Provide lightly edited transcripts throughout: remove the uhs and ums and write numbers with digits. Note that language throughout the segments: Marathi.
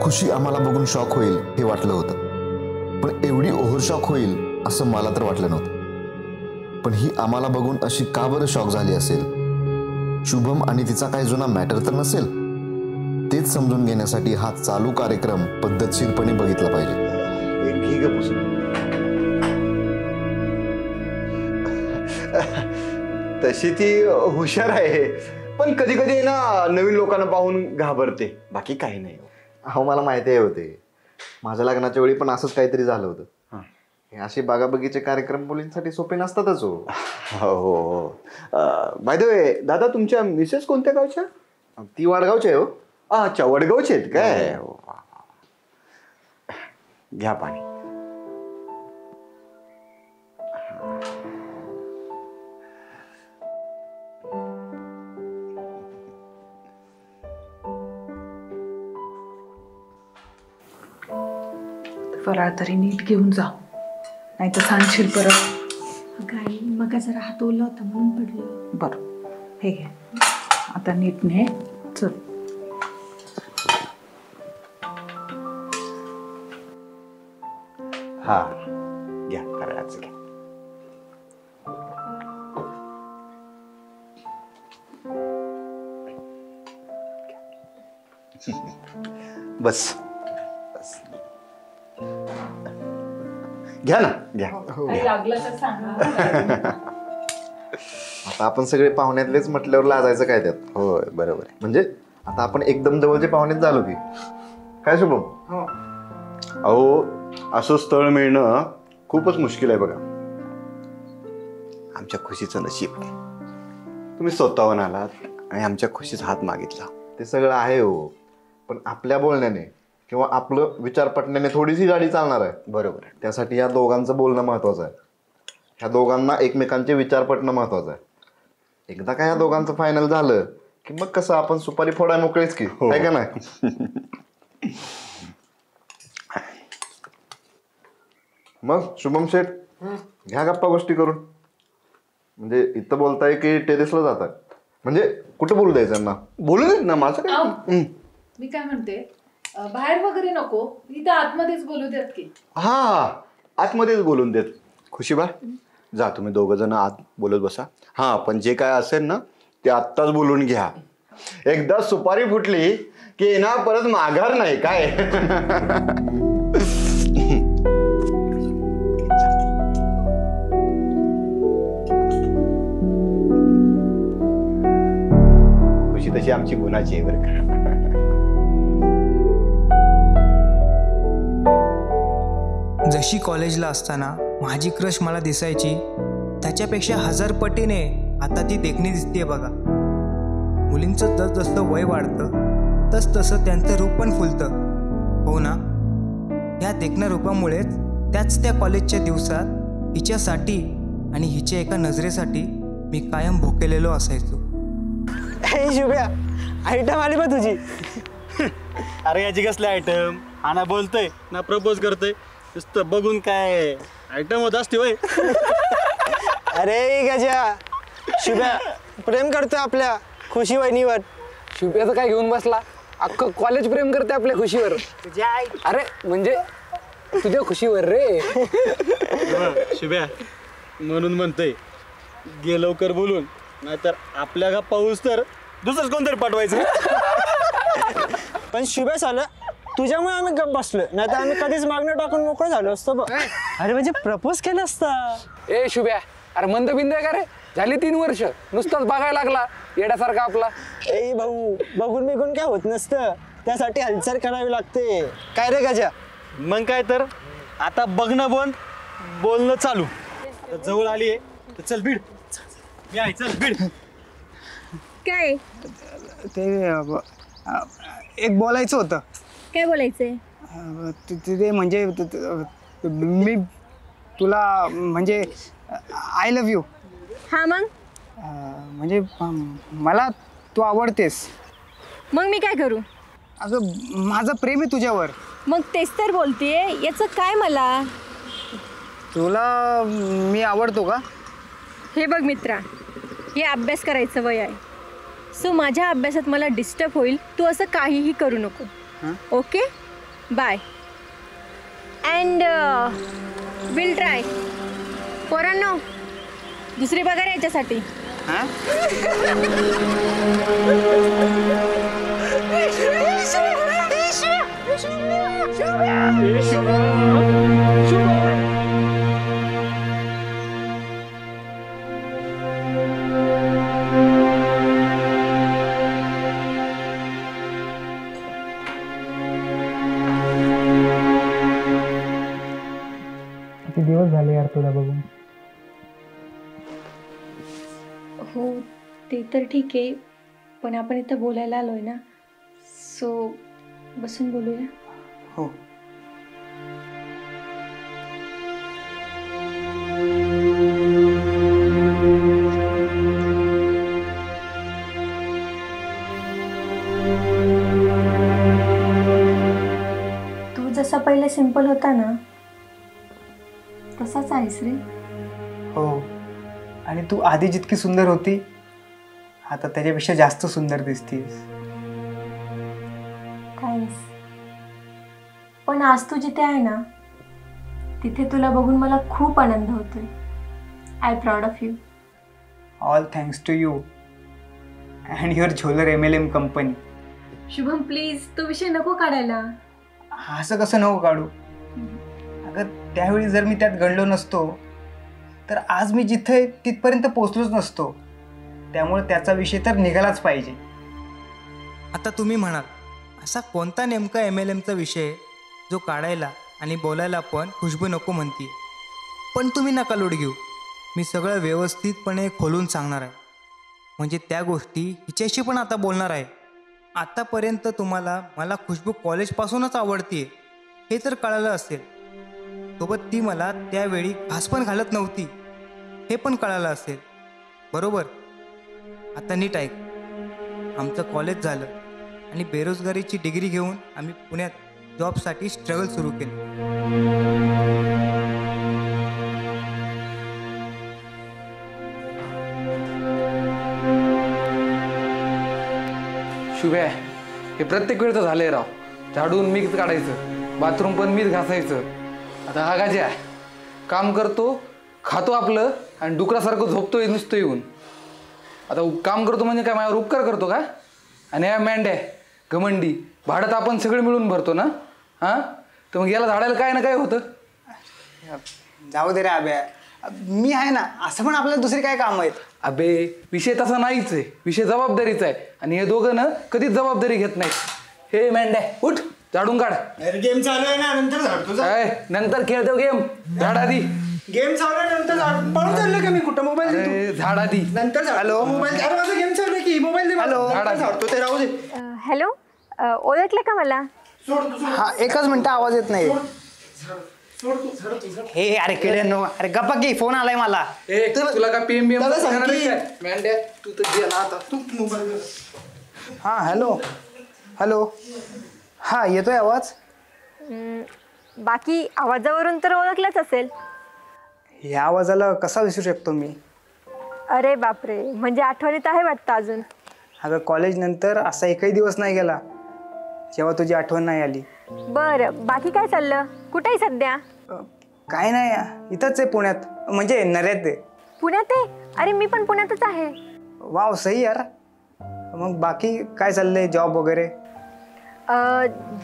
खुशी आम्हाला बघून शॉक होईल हे वाटलं होतं, पण एवढी ओव्हर शॉक होईल असं मला तर वाटलं नव्हतं. पण ही आम्हाला बघून अशी का बरं शॉक झाली असेल? शुभम आणि तिचा काही जुना मॅटर तर नसेल? तेच समजून घेण्यासाठी हा चालू कार्यक्रम पद्धतशीरपणे बघितला पाहिजे. तशी ती हुशार आहे, पण कधी कधी ना नवीन लोकांना पाहून घाबरते, बाकी काही नाही. अहो मला माहिती आहे होते, माझ्या लग्नाच्या वेळी पण असंच काहीतरी झालं होतं. हे असे बागाबगीचे कार्यक्रम मुलींसाठी सोपे नसतातच. हो. बाय द वे दादा, तुमच्या मिसेस कोणत्या गावच्या? ती वाडगावची आहे. हो अच्छा, वडगावचे आहेत काय? घ्या पाणी. फराळ तरी नीट घेऊन जा, नाही तर सांगशील परत. गाई मग जरा हात ओला होता म्हणून पडलं. बरं, हे घे, आता नीट ने. चल. हा घ्या, करायचं घ्या. बस बस, घ्या ना, घ्या. लागलं तर सांगा. आता आपण सगळे पाहुण्यातलेच म्हटल्यावर लाजायचं काय त्यात? होय, बरोबर आहे. म्हणजे आता आपण एकदम जवळचे पाहुणेच झालो की काय शुभम? अहो, असं स्थळ मिळणं खूपच मुश्किल आहे बघा. आमच्या खुशीचं नशीब तुम्ही स्वतःहून आलात आणि आमच्या खुशीचा हात मागितला. ते सगळं आहे हो, पण आपल्या बोलण्याने किंवा आपलं विचार पटण्याने थोडीशी गाडी चालणार आहे. बरोबर आहे. त्यासाठी या दोघांचं बोलणं महत्वाचं आहे. ह्या दोघांना एकमेकांचे विचार पटणं महत्वाचं आहे. एकदा का या दोघांचं फायनल झालं की मग कसं आपण सुपारी फोडाय मोकळीच की, आहे का नाही? मग शुभम शेठ, घ्या गप्पा गोष्टी करून. म्हणजे इथं बोलताय की टेरेसला जाताय? म्हणजे कुठं बोलू द्यायचं ना? बोलू देत ना, माझं काय. मी काय म्हणते, बाहेर वगैरे नको, इथं आतमध्येच बोलू देत की. हा, आतमध्येच बोलून देत. खुशीबा, जा तुम्ही दोघं जण आत बोलत बसा. हा, पण जे काय असेल ना ते आत्ताच बोलून घ्या. एकदा सुपारी फुटली की ना परत माघार नाही काय. खुशी तशी आमची गुणाची आहे बरं का. जशी कॉलेजला असताना माझी क्रश मला दिसायची, त्याच्यापेक्षा 1000 पटीने आता ती देखणी दिसतेय बघा. मुलींचं जसजसं वय वाढतं तसतसं त्यांचं रूप पण फुलतं. हो ना? ह्या देखण्या रूपामुळेच त्याच त्या कॉलेजच्या दिवसात हिच्यासाठी आणि हिच्या एका नजरेसाठी मी कायम भोकेलेलो असायचो. हे शुभ्या, आयटम आली बा तुझी. अरे याची कसली आयटम? हा ना बोलतोय ना प्रपोज करतोय, नुसतं बघून काय आयटम होत असते होय. अरे गजा, शुभ्या प्रेम करतोय आपल्या खुशी वहिनीवर. शुभ्याचं काय घेऊन बसला? अख्खं कॉलेज प्रेम करते आपल्या खुशीवर. अरे म्हणजे तुझ्या खुशीवर रे. शुभ्या म्हणून म्हणतोय गे लवकर बोलून, नाहीतर आपल्या का पाऊस तर दुसरंच कोणतरी पाठवायचं. पण शुभ्या झालं तुझ्यामुळे आम्ही गप्प बसलो, नाही तर आम्ही कधीच मागणं टाकून मोकळं झालो असतो बघ. अरे म्हणजे प्रपोज केलं असतं. ए शुभ्या, अरे मंदबिंद आहे का रे? झाली 3 वर्ष नुसताच बघायला लागला येड्यासारखा आपला. ए भाऊ, बघून बिघून काय होत नसतं, त्यासाठी हालचाल करावी लागते. काय रे गजा? मग काय तर, आता बघणं बंद, बोलणं चालू. जवळ आली आहे तर चल बीड. मी आहे, चल बीड. काय ते एक बोलायचं होतं. काय बोलायचंय? ते म्हणजे मी तुला म्हणजे आय लव्ह यू. हा मग? म्हणजे मला तू आवडतेस. मग मी काय करू? अगं माझं प्रेम आहे तुझ्यावर. मग तेच तर बोलतेय, याचं काय मला? तुला मी आवडतो का? हे बघ मित्रा, हे अभ्यास करायचं वय आहे. सो माझ्या अभ्यासात मला डिस्टर्ब होईल, तू असं काहीही करू नको. Okay? Bye and will try. पोरांनो दुसरी बघा याच्यासाठी. किती दिवस झाले यार तुला बघून. हो ते तर ठीक आहे, पण आपण इथं बोलायला आलोय ना, सो बसून बोलूया. हो. तू जसा पहिले सिंपल होता ना तसाच आहेस रे. हो, आणि तू आधी जितकी सुंदर होती आता त्याच्यापेक्षा जास्त सुंदर दिसतीस. थँक्स. पण आज तू जिथे आहे ना तिथे तुला बघून मला खूप आनंद होतोय. I proud of you. All thanks to you and your झोलर MLM कंपनी. शुभम प्लीज तो विषय नको काढायला. असं कसं नको काढू. अगं त्यावेळी जर मी त्यात गणलो नसतो तर आज मी जिथे तिथपर्यंत पोचलोच नसतो. त्यामुळे त्याचा विषय तर निघालाच पाहिजे. आता तुम्ही म्हणाल असा कोणता नेमका MLMचा विषय जो काढायला आणि बोलायला पण खुशबू नको म्हणते. पण तुम्ही नका लोड घेऊ. मी सगळं व्यवस्थितपणे खोलून सांगणार आहे. म्हणजे त्या गोष्टी हिच्याशी पण आता बोलणार आहे. आतापर्यंत तुम्हाला मला खुशबू कॉलेजपासूनच आवडते हे तर कळालं असेल. सोबत ती मला त्यावेळी घास पण घालत नव्हती हे पण कळालं असेल. बरोबर. आता नीट ऐक. आमचं कॉलेज झालं आणि बेरोजगारीची डिग्री घेऊन आम्ही पुण्यात जॉबसाठी स्ट्रगल सुरू केलं. शुभ्या, हे प्रत्येक वेळचं झालंय राव. झाडून मीच काढायचं, बाथरूम पण मीच घासायचं. आता हा गाजी आहे, काम करतो, खातो आपलं आणि डुकरासारखं झोपतोय नुसतं येऊन. आता काम करतो म्हणजे काय माझ्यावर उपकार करतो का? आणि ह्या मेंढ्या घमंडी भाडं तर आपण सगळे मिळून भरतो ना. हां, तर मग याला झाडायला काय ना काय होतं. जाऊ दे रे अभ्या, मी आहे ना. असं पण आपल्याला दुसरे काय काम आहेत. अबे विषय तसा नाहीच आहे. विषय जबाबदारीचा आहे आणि हे दोघं ना कधीच जबाबदारी घेत नाहीत. हे मेंढ्या उठ, झाडून काढ. गेम चालू आहे ना, नंतर झाडतो. नंतर खेळतो गेम. झाड आधी. गेम चालू आहे नंतर पळून चाललं का मी कुठं? मोबाईल झाड आधी. नंतर. Hello mobile. अरे माझा गेम चालू आहे की मोबाईल दे. हॅलो झाडतो ते राहू दे. हॅलो ओळखलं का मला? हा एकच मिनिट, आवाज येत नाही. हे अरे किडे नो, अरे गप्पा की फोन आलाय मला. तुला का PM मेंढ्या तू तर गेला आता. तू मोबाईल. हां हॅलो हॅलो. हां येतोय आवाज. बाकी आवाजावरून तर ओळखलंच असेल. ह्या आवाजाला कसा विसरू शकतो मी? अरे बापरे, म्हणजे आठवणीत आहे वाटतं अजून. अगं कॉलेज नंतर असा एकही दिवस नाही गेला जेव्हा तुझी आठवण नाही आली. बरं बाकी काय चाललं? कुठेही सध्या? काय नाही, इथंच आहे पुण्यात, म्हणजे नऱ्यात आहे. पुण्यात आहे? अरे मी पण पुण्यातच आहे. वाव सही यार. मग बाकी काय चाललंय, जॉब वगैरे?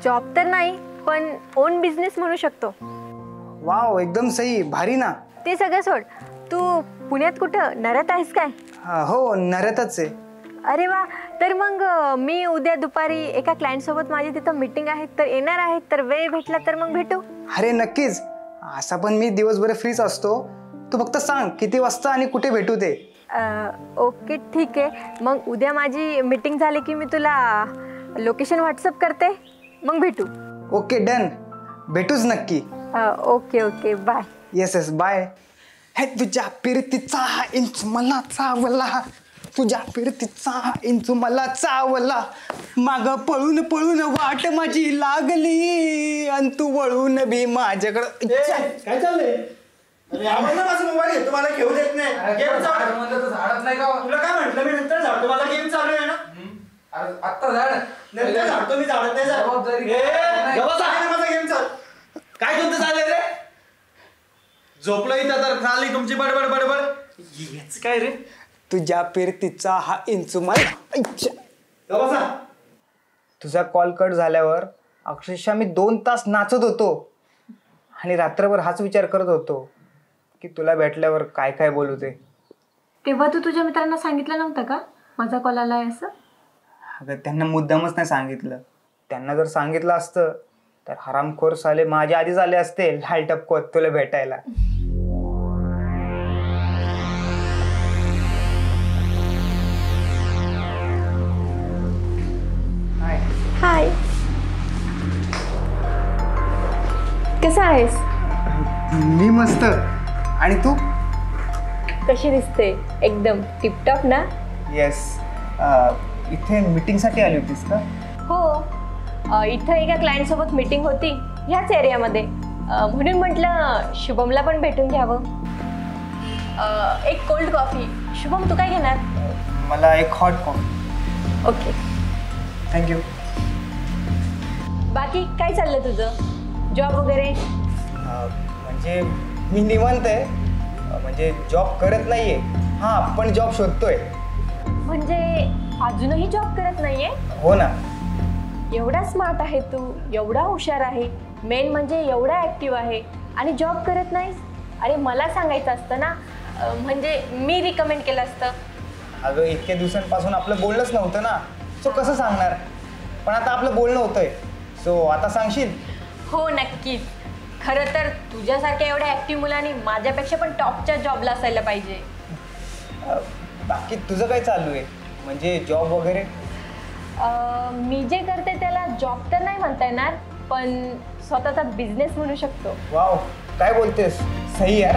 जॉब तर नाही, पण ओन बिझनेस म्हणू शकतो. वाव एकदम सही, भारी ना. ते सगळं सोड, तू पुण्यात कुठं, नऱ्यात आहेस काय? हो नऱ्यातच आहे. अरे वा, तर मग मी उद्या दुपारी एका क्लायंटसोबत माझी तिथं मीटिंग आहे, तर येणार आहे, तर वेळ भेटला तर मग भेटू. अरे नक्कीच. असा पण मी दिवसभर फ्रीच असतो. तू फक्त सांग किती वाजता आणि कुठे भेटू ते. ओके ठीक आहे. मग उद्या माझी मीटिंग झाली की मी तुला लोकेशन व्हॉट्सअप करते, मग भेटू. ओके डन, भेटूच नक्की. Okay okay bye. Yes yes bye. हे तुझ्या फिरतीचा इंच मला चावला, तुझ्या फिरतीचा इंच मला चावला, माग पळून पळून वाट माझी लागली आणि तू वळून बी माझ्याकडं. काय चाललंय? माझा मोबाईल घेतो, मला घेऊ देत नाही. गेम चालू. झाडत नाही का? तुला काय म्हटलं मी, नंतर झाडतो. मला गेम चालू आहे ना. आत्ता झाड मी झाडत नाही जबाबदारी काय तुमचं चाललंय रे? झोपलं इथं तर चालली तुमची बडबड बडबड. हेच काय रे? तुझ्या पेरतीचा हा इंचुमाल. बसा. तुझा कॉल कट झाल्यावर अक्षरशः मी 2 तास नाचत होतो आणि रात्रभर हाच विचार करत होतो की तुला भेटल्यावर काय काय बोलू ते. तेव्हा तू तुझ्या मित्रांना सांगितलं नव्हतं का माझा कॉल आलाय असं? अगं त्यांना मुद्दामच नाही सांगितलं. त्यांना जर सांगितलं असतं तर हरामखोर साले माझ्या आधीच आले असते लाल टपकवत तुला भेटायला. हाय, कसा आहेस? मी मस्त. आणि तू? कशी दिसते? एकदम टिपटॉप ना? येस. इथे मीटिंगसाठी आली होतीस का? हो, इथं एका क्लायंटसोबत मीटिंग होती ह्याच एरियामध्ये, म्हणून म्हटलं शुभमला पण भेटून घ्यावं. एक कोल्ड कॉफी. शुभम तू काय घेणार? मला एक हॉट कॉफी. Okay, thank you. बाकी काय चाललं तुझं? जॉब वगैरे? म्हणजे मी निवांत आहे. म्हणजे जॉब करत नाहीये. हां, पण जॉब शोधतोय. म्हणजे अजूनही जॉब करत नाहीये? हो ना. एवढा स्मार्ट आहे तू, एवढा हुशार आहे, मेन म्हणजे एवढा ॲक्टिव्ह आहे आणि जॉब करत नाहीस? अरे मला सांगायचं असतं ना, म्हणजे मी रिकमेंड केलं असतं. अगं इतक्या दिवसांपासून आपलं बोलणंच नव्हतं ना, सो कसं सांगणार. पण आता आपलं बोलणं होतंय, सो आता सांगशील? हो नक्कीच. खरं तर तुझ्यासारख्या एवढ्या ॲक्टिव्ह मुलांनी माझ्यापेक्षा पण टॉपच्या जॉबला असायला पाहिजे. बाकी तुझं काय चालू आहे? म्हणजे जॉब वगैरे? मी जे करते त्याला जॉब तर नाही म्हणता येणार, पण स्वतःचा बिझनेस म्हणू शकतो. वाव, काय बोलतेस? सही यार.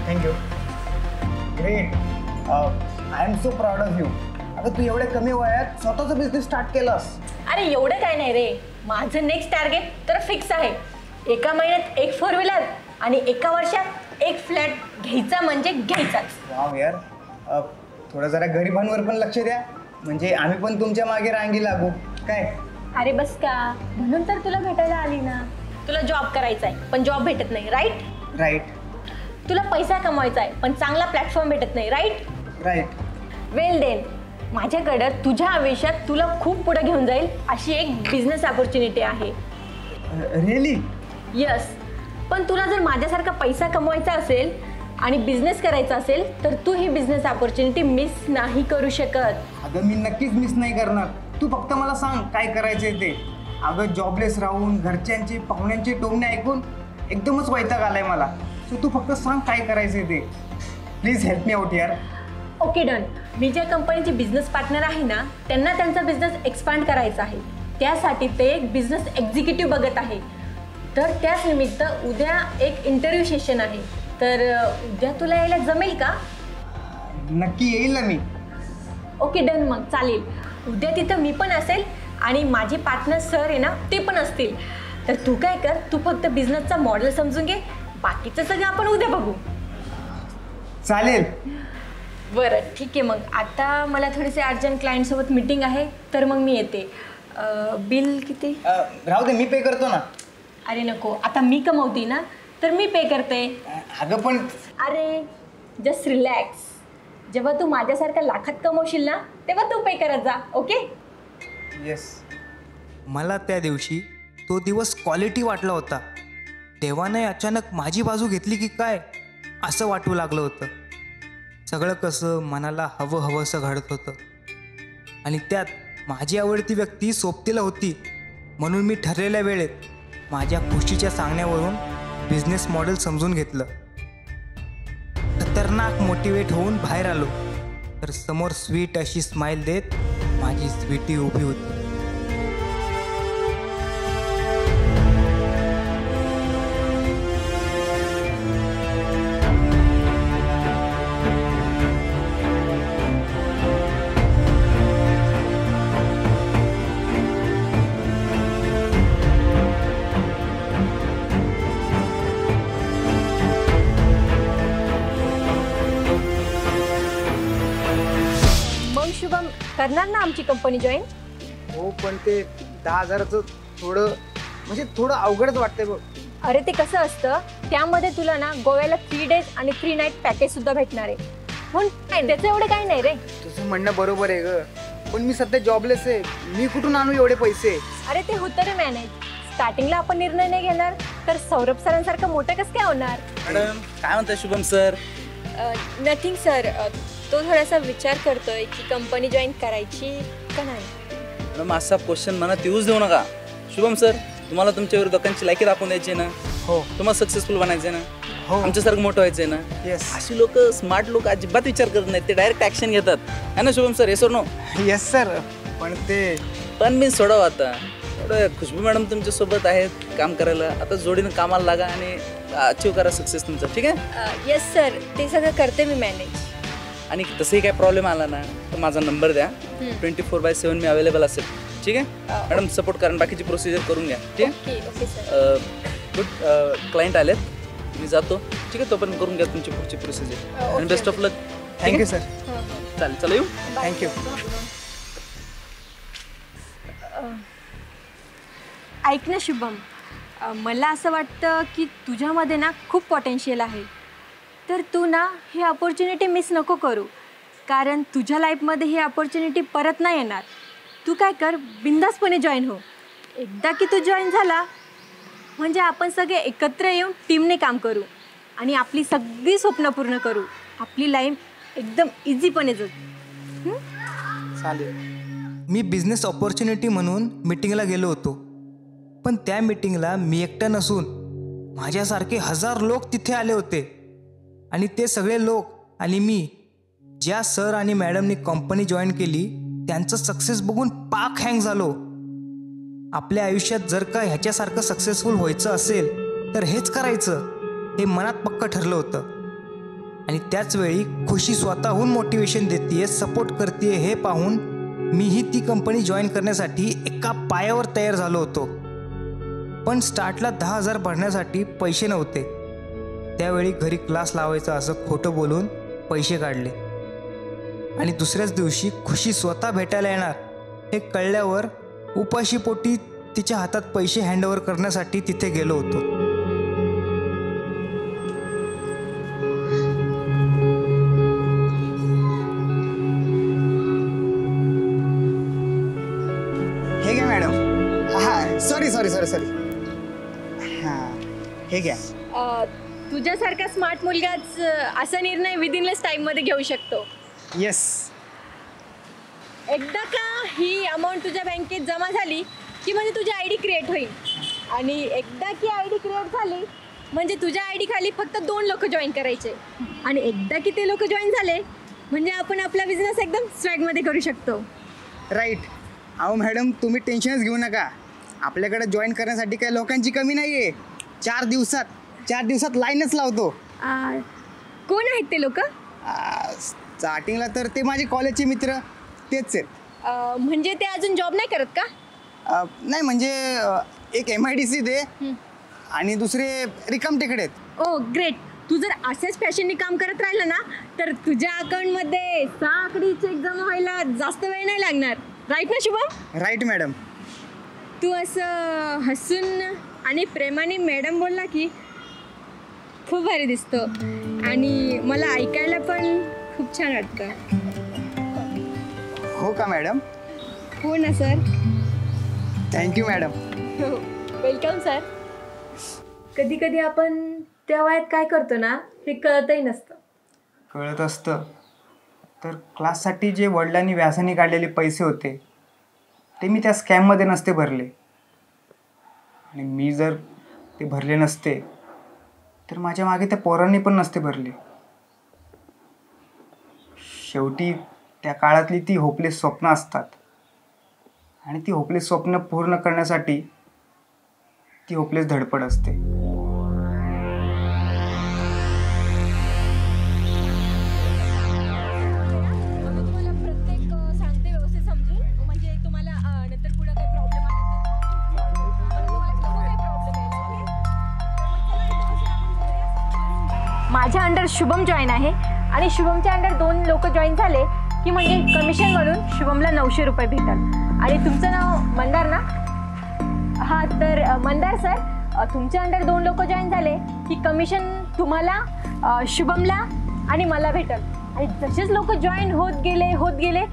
Thank you. Great. I am so proud of you. अगं तू एवढ्या कमी वयात स्वतःचा बिझनेस स्टार्ट केलास. अरे एवढं काय नाही रे. माझं नेक्स्ट टार्गेट तर फिक्स आहे. एका महिन्यात 1 4 व्हीलर आणि एका वर्षात 1 फ्लॅट घ्यायचा म्हणजे घ्यायचाच. वाव यार. थोडं जरा गरिबांवर पण लक्ष द्या, म्हणजे आम्ही पण तुमच्या मागे रांगी लागू. काय? अरे बस का, म्हणून तर तुला भेटायला आली ना. तुला जॉब करायचा आहे पण जॉब भेटत नाही, राईट? राईट. तुला पैसा कमवायचा आहे पण चांगला प्लॅटफॉर्म भेटत नाही, राईट? राईट. वेल देन, माझ्याकडं तुझ्या आयुष्यात तुला खूप पुढे घेऊन जाईल अशी एक बिझनेस ऑपॉर्च्युनिटी आहे. रिअली? यस. पण तुला जर माझ्यासारखा पैसा कमवायचा असेल आणि बिझनेस करायचा असेल तर तू ही बिझनेस ऑपॉर्च्युनिटी मिस नाही करू शकत. अगं मी नक्कीच मिस नाही करणार. तू फक्त मला सांग काय करायचंय ते. अगं जॉबलेस राहून घरच्यांचे पाहुण्यांचे टोमणे ऐकून एकदमच वैताग आलाय मला. सो तू फक्त सांग काय करायचंय ते. प्लीज हेल्प मी आउट यार. Okay done. मी ज्या कंपनीची बिझनेस पार्टनर आहे ना, त्यांना त्यांचा बिझनेस एक्सपांड करायचा आहे. त्यासाठी ते एक बिझनेस एक्झिक्युटिव्ह बघत आहे. तर त्याच निमित्त उद्या एक इंटरव्ह्यू सेशन आहे. तर उद्या तुला यायला जमेल का? नक्की येईल ना मी. ओके डन, मग चालेल. उद्या तिथं मी पण असेल आणि माझे पार्टनर सर आहे ना ते पण असतील. तर तू काय कर, तू फक्त बिझनेसचा मॉडेल समजून घे, बाकीचं सगळं आपण उद्या बघू. चालेल. बरं ठीक आहे. मग आता मला थोडेसे अर्जंट क्लायंटसोबत मीटिंग आहे, तर मग मी येते. बिल किती? राहू दे, मी पे करतो ना. अरे नको, आता मी कमवते ना तर मी पे करते. अगं पण अरे जस्ट रिलॅक्स. जेव्हा तू माझ्यासारखा लाखात कमवशील ना तेव्हा तू पे करत जा. ओके? येस. मला त्या दिवशी तो दिवस क्वालिटी वाटला होता. देवाने अचानक माझी बाजू घेतली की काय असं वाटू लागलं होतं. सगळं कसं मनाला हवंसं घडत होतं. आणि त्यात माझी आवडती व्यक्ती सोबतीला होती. म्हणून मी ठरलेल्या वेळेत माझ्या खुशीच्या सांगण्यावरून बिझनेस मॉडेल समजून घेतलं. खतरनाक मोटिवेट होऊन बाहेर आलो तर समोर स्वीट अशी स्माईल देत माझी स्वीटी उभी होती. शुभम, करणार ना आमची कंपनी जॉईन? हो, पण ते 10,000चं थोडं अवघडच वाटतंय बघ. अरे ते कसं असतं, त्यामध्ये तुला ना गोव्याला 3 डेज आणि 3 नाईट पॅकेज सुद्धा भेटणार आहे. पण त्याचं एवढं काही नाही रे. तुझं म्हणणं बरोबर आहे ग, पण मी सध्या जॉबलेस आहे. मी कुठून आणू एवढे पैसे? अरे ते होतं रे मॅनेज. स्टार्टिंगला आपण निर्णय नाही घेणार तर सौरभ सरांसारखं मोठं कसं काय होणार? मॅडम काय म्हणताय शुभम सर? नथिंग सर, तो थोडासा विचार करतोय की कंपनी जॉईन करायची का नाही. मॅडम असा क्वेश्चन मनात येऊच देऊ नका. शुभम सर, तुम्हाला तुमच्यावर लोकांची लायकी दाखवून द्यायची ना. हो. तुम्हाला सक्सेसफुल बनायचं ना. हो. आमच्यासारखं मोठं व्हायचं ना. येस. अशी लोक, स्मार्ट लोक अजिबात विचार करत नाहीत, ते डायरेक्ट ॲक्शन घेतात. है ना शुभम सर? येस और नो? Yes sir. पण मी सोडावं आता. खुशबू मॅडम तुमच्यासोबत आहेत काम करायला. आता जोडीनं कामाला लागा आणि अचीव करा सक्सेस तुमचा. ठीक आहे? येस सर, ते सगळं करते मी मॅनेज. आणि तसंही काय प्रॉब्लेम आला ना तर माझा नंबर द्या. 24/7 मी अवेलेबल असेल. ठीक आहे मॅडम? सपोर्ट करा, बाकीची प्रोसिजर करून घ्या. ठीक आहे? Okay sir. गुड. क्लायंट आलेत, मी जातो. ठीक आहे? तोपर्यंत करून घ्या तुमची पुढची प्रोसिजर. आणि best of luck. Thank you sir. चालेल, चला येऊ. थँक्यू. ऐक ना शुभम, मला असं वाटतं की तुझ्यामध्ये ना खूप पोटेन्शियल आहे. तर तू ना ही अपॉर्च्युनिटी मिस नको करू, कारण तुझ्या लाईफमध्ये ही अपॉर्च्युनिटी परत नाही येणार. तू काय कर, बिंदासपणे जॉईन हो. एकदा की तू जॉईन झाला म्हणजे आपण सगळे एकत्र येऊन टीमने काम करू आणि आपली सगळी स्वप्न पूर्ण करू. आपली लाईफ एकदम इझीपणे जगू. चालेल. मी बिझनेस ऑपॉर्च्युनिटी म्हणून मीटिंगला गेलो होतो, पण त्या मीटिंगला मी एकटा नसून माझ्यासारखे 1000 लोक तिथे आले होते. आणि ते सगळे लोक आणि मी, ज्या सर आणि मॅडमनी कंपनी जॉईन केली त्यांचं सक्सेस बघून पाक हँग झालो. आपल्या आयुष्यात जर का ह्याच्यासारखं सक्सेसफुल व्हायचं असेल तर हेच करायचं, हे मनात पक्कं ठरलं होतं. आणि त्याचवेळी खुशी स्वतःहून मोटिवेशन देते, सपोर्ट करते, हे पाहून मीही ती कंपनी जॉईन करण्यासाठी एका पायावर तयार झालो होतो. पण स्टार्टला 10,000 भरण्यासाठी पैसे नव्हते. त्यावेळी घरी क्लास लावायचा असं खोटं बोलून पैसे काढले. आणि दुसऱ्याच दिवशी खुशी स्वतः भेटायला येणार हे कळल्यावर उपाशीपोटी तिच्या हातात पैसे हँडओव्हर करण्यासाठी तिथे गेलो होतो. हे घ्या मॅडम. हां, सॉरी. हां, हे घ्या. तुझ्यासारखा स्मार्ट मुलगाच असा निर्णय विदिनलेस टाईममध्ये घेऊ शकतो. येस. एकदा का ही अमाऊंट तुझ्या बँकेत जमा झाली की म्हणजे तुझी आय डी क्रिएट होईल. आणि एकदा की आय डी क्रिएट झाली म्हणजे तुझ्या आय डी खाली फक्त 2 लोक जॉईन करायचे. आणि एकदा की ते लोक जॉईन झाले म्हणजे आपण आपला बिझनेस एकदम स्वॅगमध्ये करू शकतो. राईट. अहो मॅडम, तुम्ही टेन्शनच घेऊ नका. आपल्याकडे जॉईन करण्यासाठी काही लोकांची कमी नाही आहे. 4 दिवसात लाईनच लावतो. कोण आहेत ते लोक? स्टार्टिंगला तर ते माझे कॉलेजचे मित्र तेच आहेत. म्हणजे ते अजून जॉब नाही करत का? नाही, म्हणजे एक MIDC दे आणि दुसरे रिकाम टेकडे आहेत. ओ ग्रेट. तू जर असेच फॅशनने काम करत राहिलं ना तर तुझ्या अकाउंटमध्ये 6 आकडी चेक जमा व्हायला जास्त वेळ नाही लागणार. राईट ना शुभम? Right madam. तू असं हसून आणि प्रेमाने मॅडम बोलला की खूप भारी दिसतं आणि मला ऐकायला पण खूप छान वाटतं. हो का मॅडम? हो ना sir. Thank you madam. Welcome sir. कधी कधी आपण त्या वयात काय करतो ना हे कळतही नसतं. कळत असतं तर क्लाससाठी जे वडिलांनी व्यासाने काढलेले पैसे होते ते मी त्या स्कॅममध्ये नसते भरले. आणि मी जर ते भरले नसते तर माझ्या मागे त्या पोरांनी पण नसते भरले. शेवटी त्या काळातली ती होपलेस स्वप्न असतात आणि ती होपलेस स्वप्न पूर्ण करण्यासाठी ती होपलेस धडपड असते. माझ्या अंडर शुभम जॉईन आहे आणि शुभमच्या अंडर 2 लोक जॉईन झाले की म्हणजे कमिशन म्हणून शुभमला 900 रुपये भेटल. आणि तुमचं नाव मंदार ना? हां, तर मंदार सर, तुमच्या अंडर 2 लोक जॉईन झाले की कमिशन तुम्हाला, शुभमला आणि मला भेटल. आणि जसेच लोक जॉईन होत गेले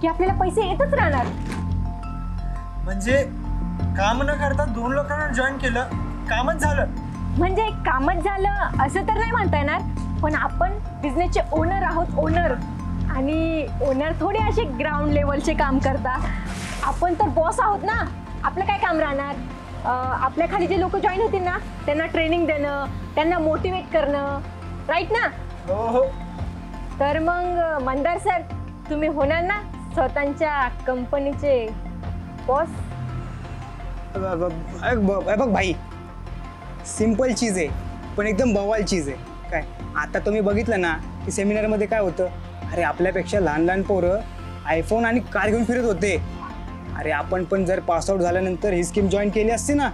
की आपल्याला पैसे येतच राहणार. म्हणजे काम न करता 2 लोकांना जॉईन केलं, कामच झालं. म्हणजे कामच झालं असं तर नाही म्हणता येणार, पण आपण बिझनेसचे ओनर आहोत, ओनर. आणि ओनर थोडे असे ग्राउंड लेवलचे काम करता. आपण तर बॉस आहोत ना. आपलं काय काम राहणार? आपल्या खाली जे लोक जॉईन होतील ना त्यांना ट्रेनिंग देणं, त्यांना मोटिवेट करणं, राईट ना? हो. तर मग मंदार सर, तुम्ही होणार ना स्वतःच्या कंपनीचे बॉस? बघ भाई, सिंपल चीज आहे पण एकदम बवाल चीज आहे. काय आता तुम्ही बघितलं ना की सेमिनारमध्ये काय होतं, अरे आपल्यापेक्षा लहान लहान पोरं आयफोन आणि कार घेऊन फिरत होते. अरे आपण पण जर पासआउट झाल्यानंतर ही स्कीम जॉईन केली असती ना,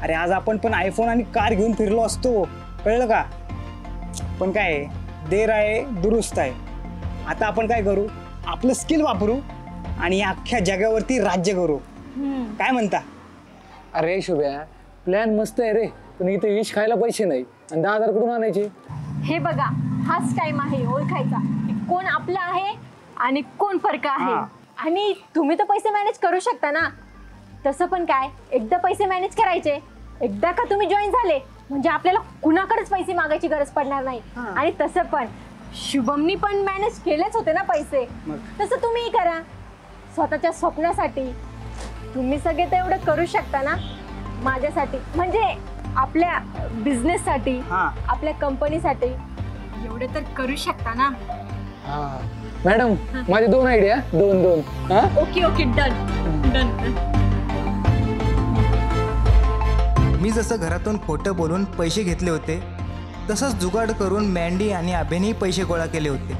अरे आज आपण पण आयफोन आणि कार घेऊन फिरलो असतो. कळलं का? पण काय देर आहे दुरुस्त आहे. आता आपण काय करू, आपलं स्किल वापरू आणि या अख्ख्या जगावरती राज्य करू. काय म्हणता? अरे शुभ्या, प्लॅन मस्त आहे रे, पण इथे विष खायला पैसे नाही आणि 10,000 कुठून आणायचे? हे बघा, हाच टाइम आहे ओळखायचा की कोण आपलं आहे आणि कोण फरक आहे. आणि तुम्ही तर पैसे मॅनेज करू शकता ना. तसं पण काय, एकदा पैसे मॅनेज करायचे, एकदा का तुम्ही जॉईन झाले म्हणजे आपल्याला कुणाकडेच पैसे मागायची गरज पडणार नाही. आणि तसं पण शुभमनी पण मॅनेज केलेच होते ना पैसे, तसं तुम्हीही करा स्वतःच्या स्वप्नासाठी. तुम्ही सगळे तर एवढं करू शकता ना माझ्यासाठी, म्हणजे आपल्या बिझनेससाठी, आपल्या कंपनीसाठी एवढे तर करू शकता ना. मॅडम, माझे 2 आयडिया, 2. Okay, done. मी जसं घरातून खोटं बोलून पैसे घेतले होते तसंच जुगाड करून मँडी आणि अभेनेही पैसे गोळा केले होते.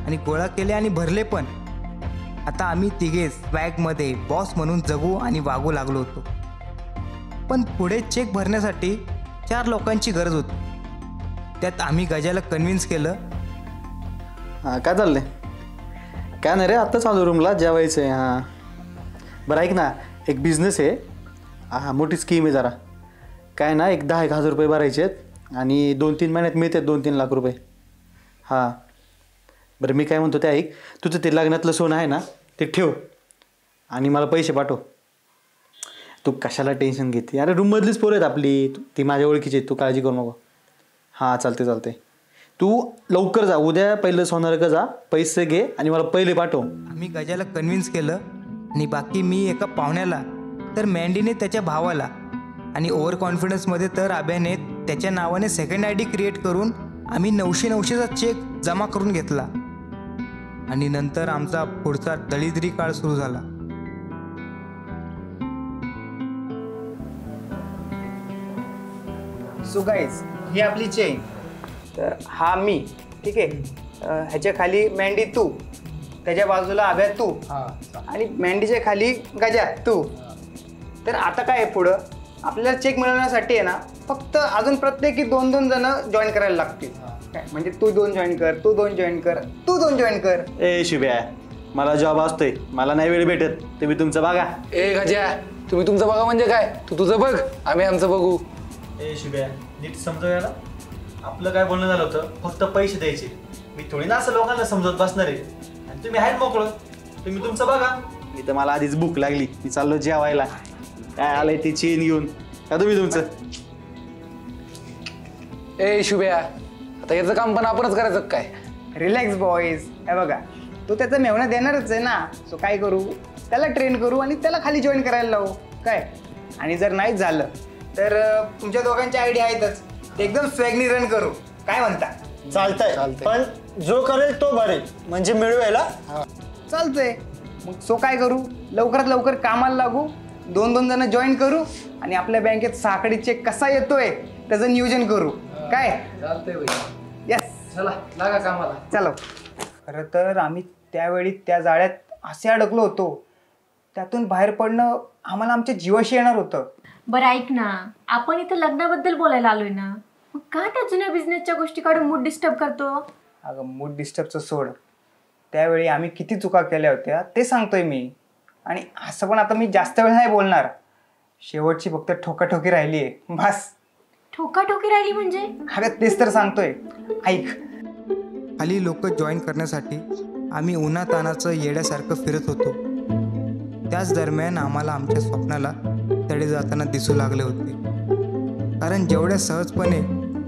आणि गोळा केले आणि भरले पण. आता आम्ही तिघेच स्वॅगमध्ये बॉस म्हणून जगू आणि वागू लागलो होतो. पण पुढे चेक भरण्यासाठी 4 लोकांची गरज होती. त्यात आम्ही गजाला कन्व्हिन्स केलं. हां, काय चाललंय? काय नाही रे, आत्ता चालू रूमला जेवायचं आहे. हां बरं, ऐक ना, एक बिझनेस आहे. हां, मोठी स्कीम आहे जरा. काय ना, एक 10,000 रुपये भरायचे आहेत आणि 2-3 महिन्यात मिळतात 2-3 लाख रुपये. हां बरं, मी काय म्हणतो ते ऐक, तुझं ते लग्नातलं सोनं आहे ना ते ठेव आणि मला पैसे पाठव. तू कशाला टेन्शन घेते? अरे रूममधलीच पोरं आहेत आपली, ती माझ्या ओळखीची आहेत, तू काळजी करू नको. हां चालते. तू लवकर जा, उद्या पहिलं सोनार जा, पैसे घे आणि मला पहिले पाठव. आम्ही गजाला कन्व्हिन्स केलं आणि बाकी मी एका पाहुण्याला, तर मँडीने त्याच्या भावाला आणि ओव्हर कॉन्फिडन्समध्ये तर आब्याने त्याच्या नावाने सेकंड ID क्रिएट करून आम्ही 900चा चेक जमा करून घेतला. आणि नंतर आमचा पुढचा दलिद्री काळ सुरू झाला. सो गाईज, ही आपली चेन. तर हा मी, ठीक आहे. ह्याच्या खाली मँडी तू, त्याच्या बाजूला आभ्या तू आणि मँडीच्या खाली गजा तू. तर आता काय आहे पुढं, आपल्याला चेक मिळवण्यासाठी आहे ना फक्त अजून प्रत्येकी 2-2 जण जॉईन करायला लागतील. काय म्हणजे तू 2 जॉईन कर, तू 2 जॉईन कर, तू 2 जॉईन कर. ए शुभ्या, मला जॉब असतोय, मला नाही वेळ भेटत. तुम्ही तुमचं बघा. ए गजा, तुम्ही तुमचं बघा म्हणजे काय? तू तुझं बघ, आम्ही आमचं बघू. ए शुभ्या, नीट समजव याला. आपलं काय बोलणं झालं होतं, फक्त पैसे द्यायचे. मी थोडी ना असं लोकांना समजत बसणार आहे. आणि तुम्ही आहेत मोकळं, तुम्ही तुमचं बघा. मी तर मला आधीच भूक लागली, मी चाललो जेवायला. काय आलंय ते चेन घेऊन का तुम्ही तुमचं. ए शुभ्या, आता याचं काम पण आपणच करायचं काय? Relax boys. हे बघा, तो त्याचा मेहनत देणारच आहे ना. सो काय करू, त्याला ट्रेन करू आणि त्याला खाली जॉईन करायला लावू. काय, आणि जर नाहीच झालं तर तुमच्या दोघांच्या आयडिया आहेतच, ते एकदम स्वॅगनी रन करू. काय म्हणता? चालतंय, पण जो करेल तो भरेल, म्हणजे मिळवायला. चालतंय मग. सो काय करू, लवकरात लवकर कामाला लागू, 2-2 जण जॉईन करू आणि आपल्या बँकेत साखळी चेक कसा येतोय त्याचं नियोजन करू. काय चालतंय बाई. येस, चला लागा कामाला. चलो. खरं तर आम्ही त्यावेळी त्या जाळ्यात असे अडकलो होतो, त्यातून बाहेर पडणं आम्हाला आमच्या जीवाशी येणार होतं. बरं ऐक ना, आपण इथं लग्नाबद्दल बोलायला आलोय ना, मग का त्या जुन्या बिझनेसच्या गोष्टी काढून मूड डिस्टर्ब करतो? अगं मूड डिस्टर्बचं सोड, त्यावेळी आम्ही किती चुका केल्या होत्या ते सांगतोय मी. आणि असं पण आता मी जास्त वेळ नाही बोलणार. शेवटची फक्त ठोकाठोकी राहिली आहे, बस. ठोकाठोकी राहिली म्हणजे? अगं तेच तर सांगतोय, ऐक. खाली लोक जॉईन करण्यासाठी आम्ही उन्हातानाचं येड्यासारखं फिरत होतो. त्याच दरम्यान आम्हाला आमच्या स्वप्नाला तडे जाताना दिसू लागले होते. कारण जेवढ्या सहजपणे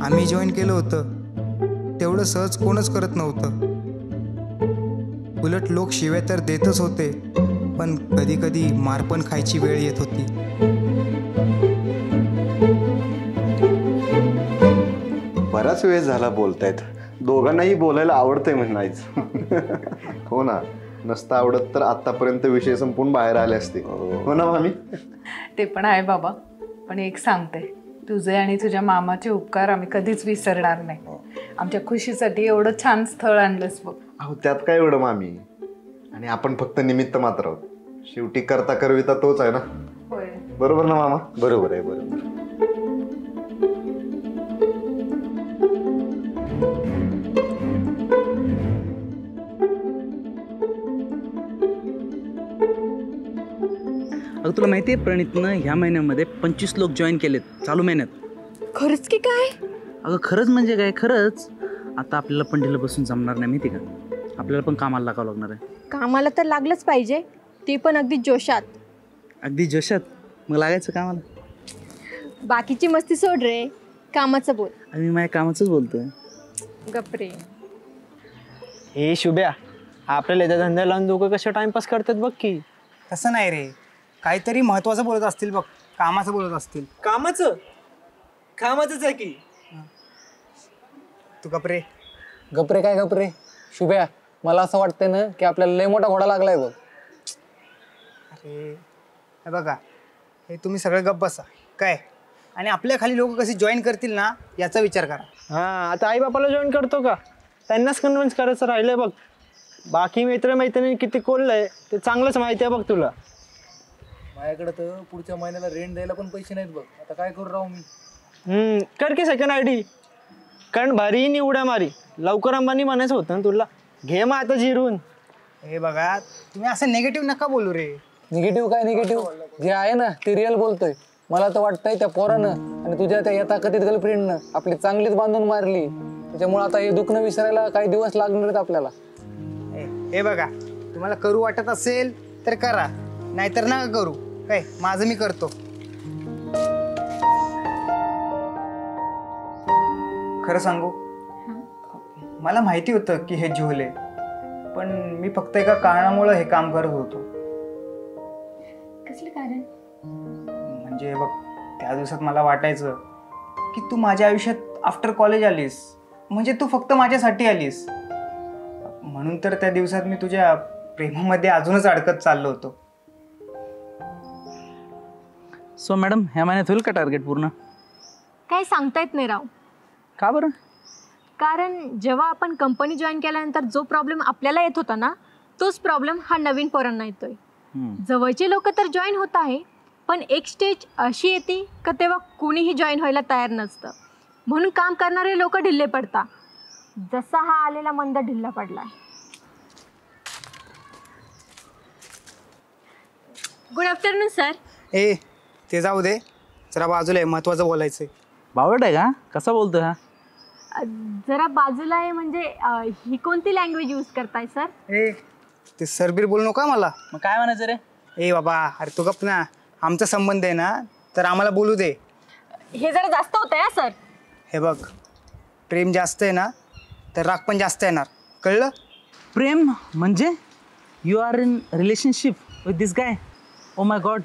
आम्ही जॉईन केलं होतं तेवढं सहज कोणच करत नव्हतं. उलट लोक शिव्या तर देतच होते, पण कधी कधी मार पण खायची वेळ येत होती. बराच वेळ झाला बोलतायत, दोघांनाही बोलायला आवडतंय म्हणायचं. हो ना, नसता आवडत तर आतापर्यंत विषय संपून बाहेर आले असते. हो ना मामी? ते पण आहे बाबा. पण एक सांगते, तुझे आणि तुझ्या मामाचे उपकार आम्ही कधीच विसरणार नाही. आमच्या खुशीसाठी एवढं छान स्थळ आणलंस बघ. अहो त्यात काय एवढं मामी, आणि आपण फक्त निमित्त मात्र आहोत. शेवटी करता करविता तोच आहे ना. होय. बरोबर ना मामा? बरोबर आहे, बरोबर. अगं तुला माहिती आहे प्रणितनं ह्या महिन्यामध्ये 25 लोक जॉईन केलेत चालू महिन्यात. खरंच की काय? अगं खरंच म्हणजे काय, खरंच. आता आपल्याला पंढीला बसून जमणार नाही माहिती का, आपल्याला पण कामाला लागावं लागणार आहे. कामाला तर लागलंच पाहिजे, ते पण अगदी जोशात. अगदी जोशात? मग लागायचं कामाला. बाकीची मस्ती सोड रे, कामाचं बोल. आणि मी माझ्या कामाचंच बोलतोय. गप्रे. हे शुभ्या, आपल्याला त्या धंद्याला लावून दोघं कसे टाइमपास करतात बघ की. तसं नाही रे, काहीतरी महत्वाचं बोलत असतील बघ, कामाचं बोलत असतील. कामाचंच आहे की. तू गप्रे. गपरे काय गपरे? शुभ्या, मला असं वाटतंय ना की आपल्याला लय मोठा घोडा लागलाय बघ. अरे हे बघा, हे तुम्ही सगळं गप्प बसा काय, आणि आपल्या खाली लोक कशी जॉईन करतील ना याचा विचार करा. हां, आता आई बापाला जॉईन करतो का, त्यांनाच कन्व्हिन्स करायचं राहिलंय बघ. बाकी मित्रमैत्रिणी किती कोल्लंय ते चांगलंच माहिती आहे बघ तुला. माझ्याकडे तर पुढच्या महिन्याला रेंट द्यायला पण पैसे नाहीत बघ. आता काय करू राहू मी? कर की सेकंड आयडी, कारण भारी नि उड्या मारी. लवकर अंबानी म्हणायचं होतं ना तुला. घे मग आता जिरून. हे बघा, तुम्ही असं निगेटिव्ह नका बोलू रे. निगेटिव्ह काय निगेटिव्ह, जे आहे ना ते रिअल बोलतोय. मला तर वाटतंय त्या पोरानं आणि तुझ्या त्या येता कथित गर्लफ्रेंडनं आपली चांगलीच बांधून मारली. त्याच्यामुळे आता हे दुखणं विसरायला काही दिवस लागणार आहेत आपल्याला. हे बघा, तुम्हाला करू वाटत असेल तर करा, नाहीतर नका करू. काय माझं मी करतो. खरं सांगू, मला माहिती होतं की हे झोले, पण मी फक्त एका कारणामुळे हे काम करत होतो. कसलं कारण? म्हणजे बघ, त्या दिवसात मला वाटायचं की तू माझ्या आयुष्यात आफ्टर कॉलेज आलीस, म्हणजे तू फक्त माझ्यासाठी आलीस. म्हणून तर त्या दिवसात मी तुझ्या प्रेमामध्ये अजूनच अडकत चाललो होतो. सो मॅडम, ह्या महिन्यात होईल का टार्गेट पूर्ण? काही सांगता येत नाही राव. का बरं? कारण जेव्हा आपण कंपनी जॉईन केल्यानंतर जो प्रॉब्लेम आपल्याला येत होता ना, तोच प्रॉब्लेम हा नवीन पोरांना येतोय. जवळचे लोक तर जॉईन होत आहे, पण एक स्टेज अशी येते का तेव्हा कोणीही जॉईन व्हायला तयार नसतं. म्हणून काम करणारे लोक ढिल्ले पडतात. जसा हा आलेला मंद ढिल्ला पडलाय. Good afternoon sir. ए ते जाऊ दे, जरा बाजूला आहे, महत्वाचं बोलायचंय. बावळट आहे का? कसा बोलतोय हा? जरा बाजूला आहे म्हणजे ही कोणती लँग्वेज यूज करताय सर? ए ते सरबीर बोलू नका मला. मग काय म्हणायचं रे? ए बाबा, अरे तू गप ना. आमचा संबंध आहे ना, तर आम्हाला बोलू दे. हे जरा जास्त होतंय हा सर. हे बघ, प्रेम जास्त आहे ना तर राग पण जास्त येणार, कळलं? प्रेम म्हणजे you are in relationship with this guy? Oh my God.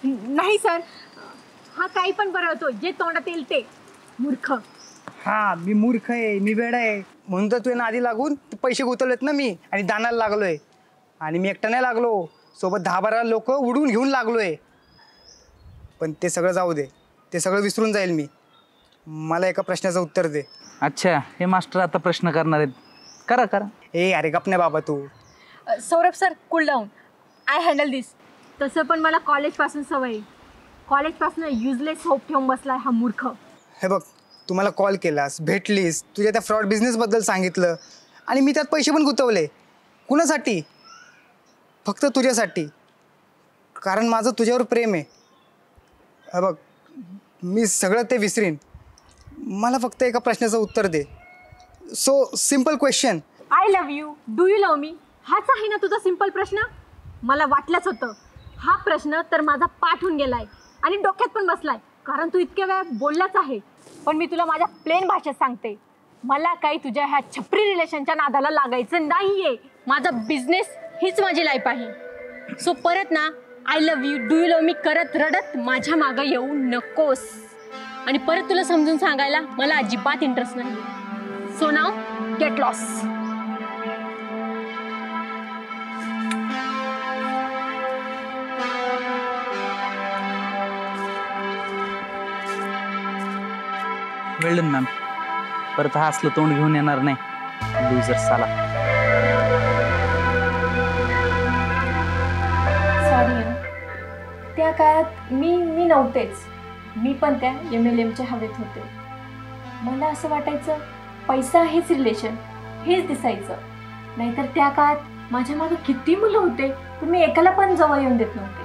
नाही सर, हा काही पण बनवतो जे तोंडात येईल ते. मूर्ख. हा, मी मूर्ख आहे, मी वेडा आहे, म्हणून तर तुझ्या नादी लागून पैसे गुंतवलेत ना मी, आणि दानाला लागलोय. आणि मी एकटा नाही लागलो, सोबत 10-12 लोक उडून घेऊन लागलोय. पण ते सगळं जाऊ दे, ते सगळं विसरून जाईल मी. मला एका प्रश्नाचं उत्तर दे. अच्छा, हे मास्टर आता प्रश्न करणार आहेत. करा करा. ए अरे गप नाही बाबा तू. Saurabh sir, cool down. I handle this. तसं पण मला कॉलेजपासून सवय आहे. कॉलेजपासून युजलेस होप ठेवून बसलाय हा मूर्ख. हे बघ, तू मला कॉल केलास, भेटलीस, तुझ्या त्या फ्रॉड बिझनेसबद्दल सांगितलं, आणि मी त्यात पैसे पण गुंतवले. कुणासाठी? फक्त तुझ्यासाठी, कारण माझं तुझ्यावर प्रेम आहे. बघ, मी सगळं ते विसरीन. मला फक्त एका प्रश्नाचं उत्तर दे. So simple question. I love you, do you love me, हाच आहे ना तुझा सिम्पल प्रश्न? मला वाटलंच होतं. हा प्रश्न तर माझा पाठ होऊन गेलाय आणि डोक्यात पण बसलाय, कारण तू इतक्या वेळा बोललाच आहे. पण मी तुला माझ्या प्लेन भाषेत सांगते, मला काही तुझ्या ह्या छपरी रिलेशनच्या नादाला लागायचं नाहीये. माझा बिझनेस हीच माझी लाईफ आहे. सो परत ना I love you, do you love me करत रडत माझ्या मागं येऊ नकोस. आणि परत तुला समजून सांगायला मला अजिबात इंटरेस्ट नाही. So now get lost. Well done ma'am. परत हा असलं तोंड घेऊन येणार नाही. लूजर साला. सॉरी. त्या काळात मी नव्हतेच. मी पण त्या MLMच्या हवेत होते. मला असं वाटायचं पैसा हेच रिलेशन, हेच दिसायचं. नाहीतर त्या काळात माझ्या मागं किती मुलं होते, पण मी एकाला पण जवळ येऊन देत नव्हते.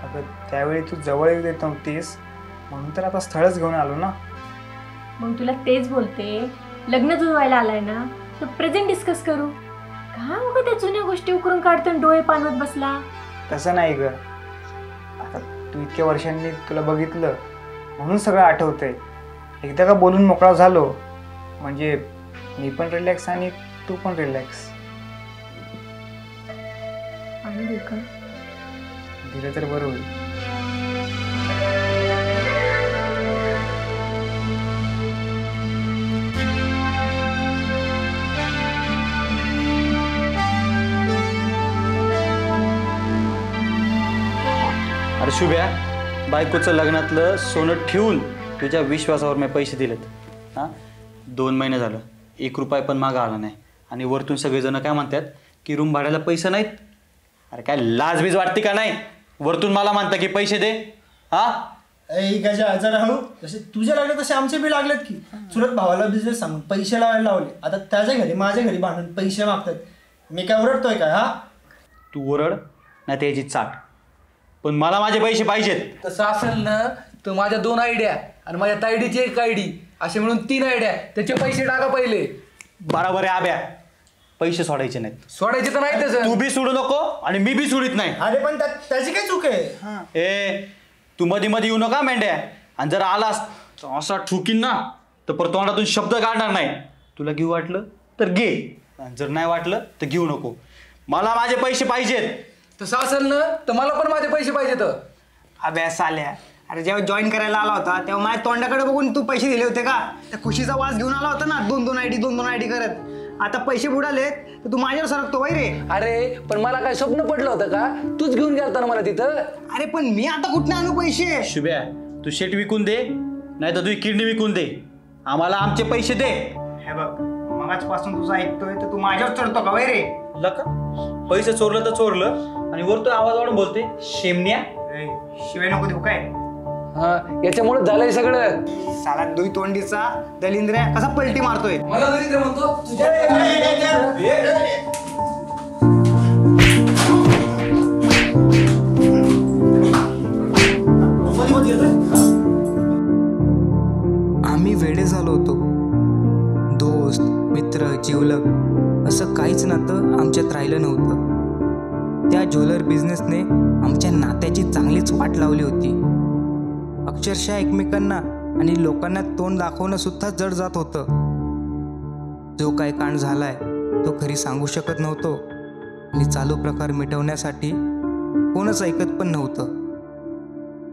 अगं त्यावेळी तू जवळ येऊ देत नव्हतीस, म्हणून तर आता स्थळच घेऊन आलो ना. मग तुला तेच बोलते, लग्न जुळवायला आलाय ना तर प्रेझेंट डिस्कस करू. का मग त्या जुन्या गोष्टी उकरून काढतो डोळे पाणवत बसला? तसं नाही ग. आता तू इतक्या वर्षांनी तुला बघितलं म्हणून सगळं आठवतंय. एकदा का बोलून मोकळा झालो म्हणजे मी पण रिलॅक्स आणि तू पण रिलॅक्स. दिलं तर बरं होईल. अरे शुभ्या, बायकोचं लग्नातलं सोनं ठेवून तुझ्या विश्वासावर मी पैसे दिलेत. हां, 2 महिने झालं, 1 रुपया पण मागं आला नाही. आणि वरतून सगळेजण काय म्हणतात की रूम भाड्याला पैसे नाहीत. अरे काय लाजबीज वाटते का नाही? वरतून मला म्हणता की पैसे दे. हां, एकाच्या आजार राहू जसे तुझ्या लागले तसे आमचे बी लागलेत की. चुलत भावाला बिझनेस सांगून पैसे लावायला लावले, आता त्याच्या घरी माझ्या घरी भांडून पैसे मागतात. मी काय ओरडतोय काय? हा, तू ओरड नाही त्याची चाट, पण मला माझे पैसे पाहिजेत. तसं असेल ना तर माझ्या 2 आयडिया आणि माझ्या तायडीची 1 आयडी असे मिळून 3 आयडिया. त्याचे पैसे टाका पहिले. बरोबर आहे आब्या, पैसे सोडायचे नाहीत. सोडायचे तर नाही त्याचं. तू बी सोडू नको आणि मी बी सोडित नाही. अरे पण त्याची काय चूक आहे? ए, तू मध्ये मध्ये येऊ नका मेंढ्या. आणि जर आलास तर असा ठुकीन ना तर परत तोंडातून शब्द काढणार नाही. तुला घेऊ वाटलं तर घे, जर नाही वाटलं तर घेऊ नको. मला माझे पैसे पाहिजेत. तसं असेल ना तर मला पण माझे पैसे पाहिजेत. अभ्यास आल्या. अरे जेव्हा जॉईन करायला आला होता तेव्हा माझ्या तोंडाकडे बघून तू पैसे दिले होते का? त्या खुशीचा वास घेऊन आला होता ना 2-2 आयडी करत. आता पैसे बुडालेत तर तू माझ्यावर सरकतो वय रे. अरे पण मला काय स्वप्न पडलं होतं का तूच घेऊन गेलता ना मला तिथं? अरे पण मी आता कुठनं आणू पैसे? शुभ्या, तू शेट विकून दे नाही तर तुझी किडनी विकून दे. आम्हाला आमचे पैसे दे. हे बघ, मगाचपासून तुझं ऐकतोय तर तू माझ्यावर चढतो का वय रे? लका पैसे चोरलं तर चोरलं आणि वर तू आवाज वाढून बोलते शेमण्या. शिवाय नको देऊ काय? हा, याच्यामुळे झालंय सगळं. साला दुई तोंडीचा दलिंद्र्या कसा पलटी मारतोय. मला दलिंद्र म्हणतो. आम्ही वेडे झालो होतो. दोस्त, मित्र, जिवलग असं काहीच नातं आमच्यात राहिलं नव्हतं. त्या ज्वेलर बिझनेसने आमच्या नात्याची चांगलीच वाट लावली होती. अक्षरशः एकमेकांना आणि लोकांना तोंड दाखवणं सुद्धा जड जात होतं. जो काय कांड झालाय तो घरी सांगू शकत नव्हतो आणि चालू प्रकार मिटवण्यासाठी कोणच ऐकत पण नव्हतं.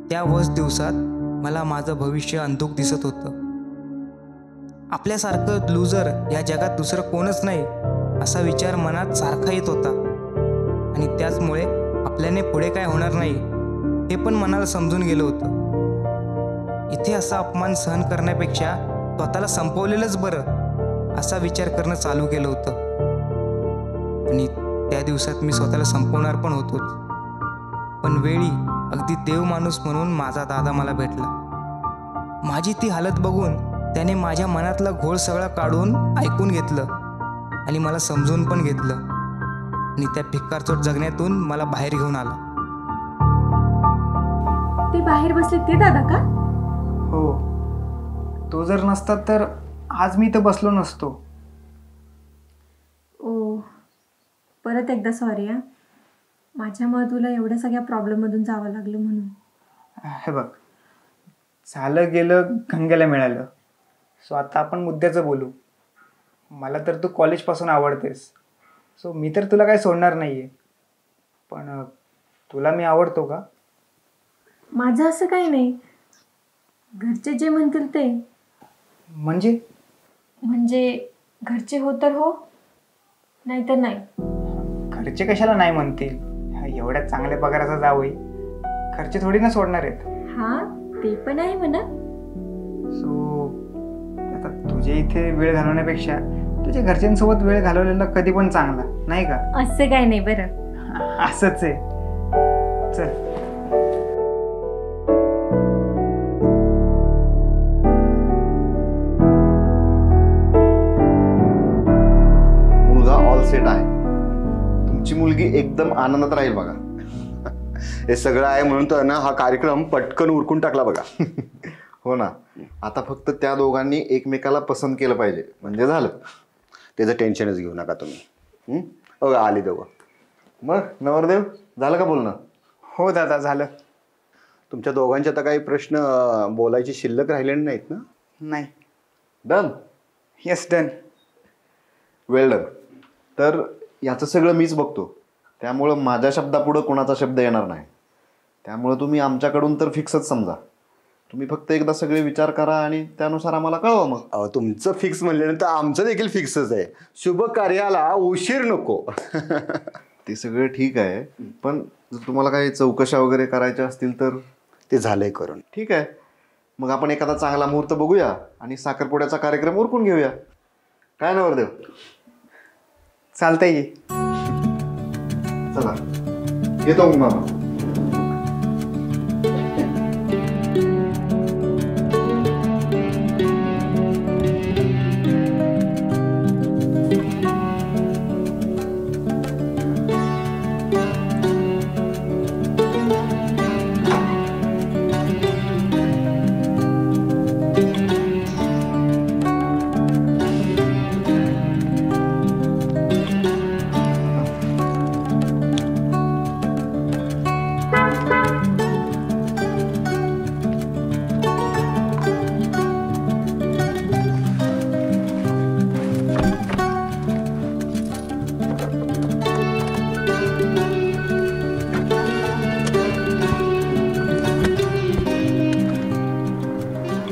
त्या वर्ष दिवसात मला माझं भविष्य अंधुक दिसत होतं. आपल्यासारखं लूजर या जगात दुसरं कोणच नाही असा विचार मनात सारखा येत होता. आणि त्याचमुळे आपल्याने पुढे काय होणार नाही हे पण मनाला समजून गेलं होतं. इथे असा अपमान सहन करण्यापेक्षा स्वतःला संपवलेलंच बरं असा विचार करणं चालू केलं होतं. आणि त्या दिवसात मी स्वतःला संपवणार पण होतोच. पण वेळी अगदी देव माणूस म्हणून माझा दादा मला भेटला. माझी ती हालत बघून त्याने माझ्या मनातला घोळ सगळा काढून ऐकून घेतलं आणि मला समजून पण घेतलं. आणि त्या भिकारचोट जगण्यातून मला बाहेर घेऊन आला. ते बाहेर बसले ते दादा का? हो, तो जर नसता तर आज मी इथं बसलो नसतो. ओ, परत एकदा सॉरी हा, माझ्यामुळे तुला एवढ्या सगळ्या प्रॉब्लेममधून जावं लागलं म्हणून. हे बघ, झालं गेलं गंगेला मिळालं. सो आता आपण मुद्द्याचं बोलू. मला तर तू कॉलेजपासून आवडतेस, सो मी तर तुला काही सोडणार नाही आहे. पण तुला मी आवडतो का? माझं असं काही नाही, घरचे जे म्हणतील ते. म्हणजे घरचे हो तर हो, नाही तर नाही. घरचे कशाला नाही म्हणतील? एवढ्या चांगल्या पगाराचा जावई घरचे थोडी ना सोडणार आहेत. हा, ते पण आहे म्हणा. सो आता तुझ्या इथे वेळ घालवण्यापेक्षा तुझ्या घरच्यांसोबत वेळ घालवलेला कधी पण चांगला, नाही का? असं काही नाही बरं. असंच आहे. चल. मुलगा ऑल सेट आहे. तुमची मुलगी एकदम आनंदात राहील बघा. हे सगळं आहे म्हणून तर ना हा कार्यक्रम पटकन उरकून टाकला बघा. हो ना, आता फक्त त्या दोघांनी एकमेकाला पसंत केलं पाहिजे म्हणजे झालं. त्याचं टेन्शनच घेऊ नका तुम्ही. बघा आली दोघं. मग नवरदेव, झालं का बोलणं? हो दादा, झालं. तुमच्या दोघांचे आता काही प्रश्न बोलायचे शिल्लक राहिलेले नाहीत ना? नाही. Done. Yes, done. Well done. तर याचं सगळं मीच बघतो, त्यामुळं माझ्या शब्दापुढं कोणाचा शब्द येणार नाही. त्यामुळं तुम्ही आमच्याकडून तर फिक्सच समजा. तुम्ही फक्त एकदा सगळे विचार करा आणि त्यानुसार आम्हाला कळवा. मग अहो, तुमचं फिक्स म्हणल्यानंतर आमचं देखील फिक्सच आहे. शुभ कार्याला उशीर नको. ते सगळं ठीक आहे, पण जर तुम्हाला काही चौकशा वगैरे करायच्या असतील तर ते झालंय करून. ठीक आहे, मग आपण एखादा चांगला मुहूर्त बघूया आणि साखरपुड्याचा कार्यक्रम उरकून घेऊया. काय नवरदेव? चालतंय की. चला, येतो मग मामा.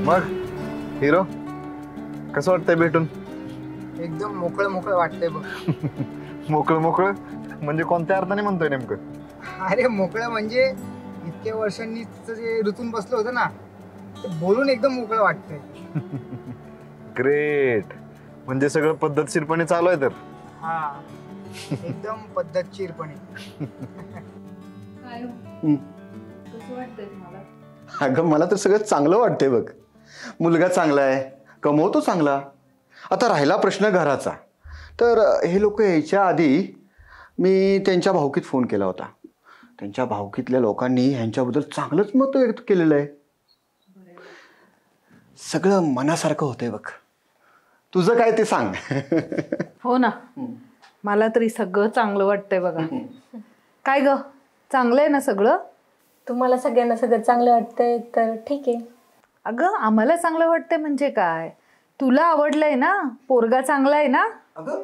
मग हिरो, कसं वाटतंय भेटून? एकदम मोकळं मोकळं वाटतंय बघ. मोकळं मोकळं म्हणजे कोणत्या अर्थाने म्हणतोय नेमकं? अरे मोकळं म्हणजे इतक्या वर्षांनी जे ऋतून बसलो होतं ना, ते बोलून एकदम मोकळं वाटतंय. ग्रेट. म्हणजे सगळं पद्धतशीरपणे चालू आहे तर? हा, एकदम पद्धतशीरपणे. कसं वाटतंय तुम्हाला? अगं, मला तर सगळं चांगलं वाटतंय बघ. मुलगा चांगला आहे, कमवतो चांगला. आता राहिला प्रश्न घराचा, तर हे लोक यायच्या आधी मी त्यांच्या भावकीत फोन केला होता. त्यांच्या भावकीतल्या लोकांनी ह्यांच्याबद्दल चांगलंच मत व्यक्त केलेलं आहे. सगळं मनासारखं होतंय बघ. तुझं काय ते सांग. हो ना, मला तरी सगळं चांगलं वाटतंय बघा. काय ग, चांगलं आहे ना सगळं? तुम्हाला सगळ्यांना सगळं चांगलं वाटतंय तर ठीक आहे. अगं, आम्हाला चांगलं वाटतंय म्हणजे काय? तुला आवडलंय ना, पोरगा चांगला आहे ना. अगं,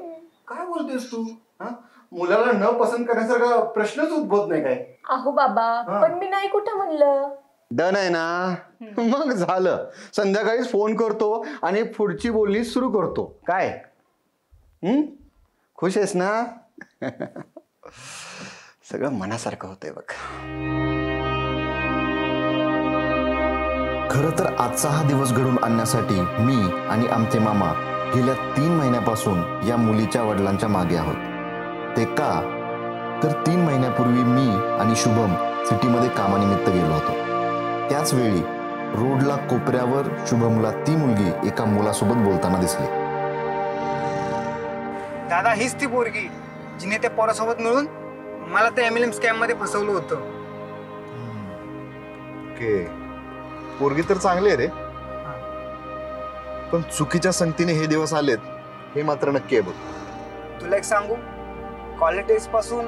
काय बोलतेस तू? मुलाला न पसंत करण्यासारखा प्रश्नच उद्भवत नाही काय? अहो बाबा, पण मी नाही कुठं म्हणलं. डन आहे ना? मग झालं. संध्याकाळीच फोन करतो आणि पुढची बोलणी सुरू करतो. काय खुश आहेस ना? सगळं मनासारखं होतंय बघ. खरं तर आजचा हा दिवस घडून आणण्यासाठी मी आणि आमचे मामा गेल्या 3 महिन्यापासून या मुलीच्या वडिलांच्या मागे आहोत. ते का? तर 3 महिन्यापूर्वी मी आणि शुभम सिटीमध्ये कामानिमित्त गेलो होतो. त्याच वेळी रोडला कोपऱ्यावर शुभमला ती मुलगी एका मुलासोबत बोलताना दिसली. दादा, हीच ती पोरगी जिने त्या पोरासोबत मिळून मला त्या MLM स्कॅम मध्ये फसवलं होतं. ओके, पोरगी तर चांगली आहे रे, पण चुकीच्या संगतीने हे दिवस आलेत हे मात्र नक्की आहे बघ. तुला एक सांगू, कॉलेज डेज पासून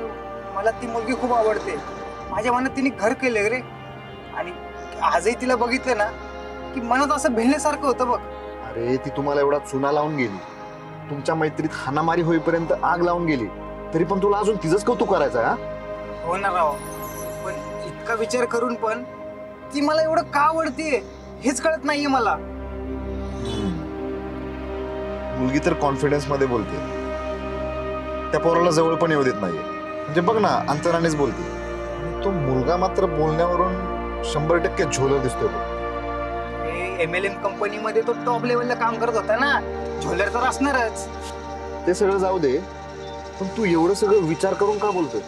मला ती मुलगी खूप आवडते. माझ्या मनात तिने घर केले रे, आणि आजही तिला बघितलं ना की मनात असं भिलण्यासारखं होतं बघ. अरे ती तुम्हाला एवढा चुना लावून गेली, तुमच्या मैत्रीत हाणामारी होईपर्यंत आग लावून गेली, तरी पण तुला अजून तिचंच कौतुक करायचं आहे? हो ना राव, पण इतका विचार करून पण ती मला एवढं का आवडतीये हेच कळत नाहीये मला. मुलगी तर कॉन्फिडन्स मध्ये बोलते, त्या पोराला जवळ पण येऊ देत नाहीये. म्हणजे बघ ना, अंतरानेच बोलते. आणि तो मुलगा मात्र बोलण्यावरून 100% झोलर दिसतोय बघ. MLM कंपनीमध्ये तो टॉप लेवलला काम करत होता ना, झोलर तर असणारच. ते सगळं जाऊ दे, पण तू एवढं सगळं विचार करून का बोलतोय?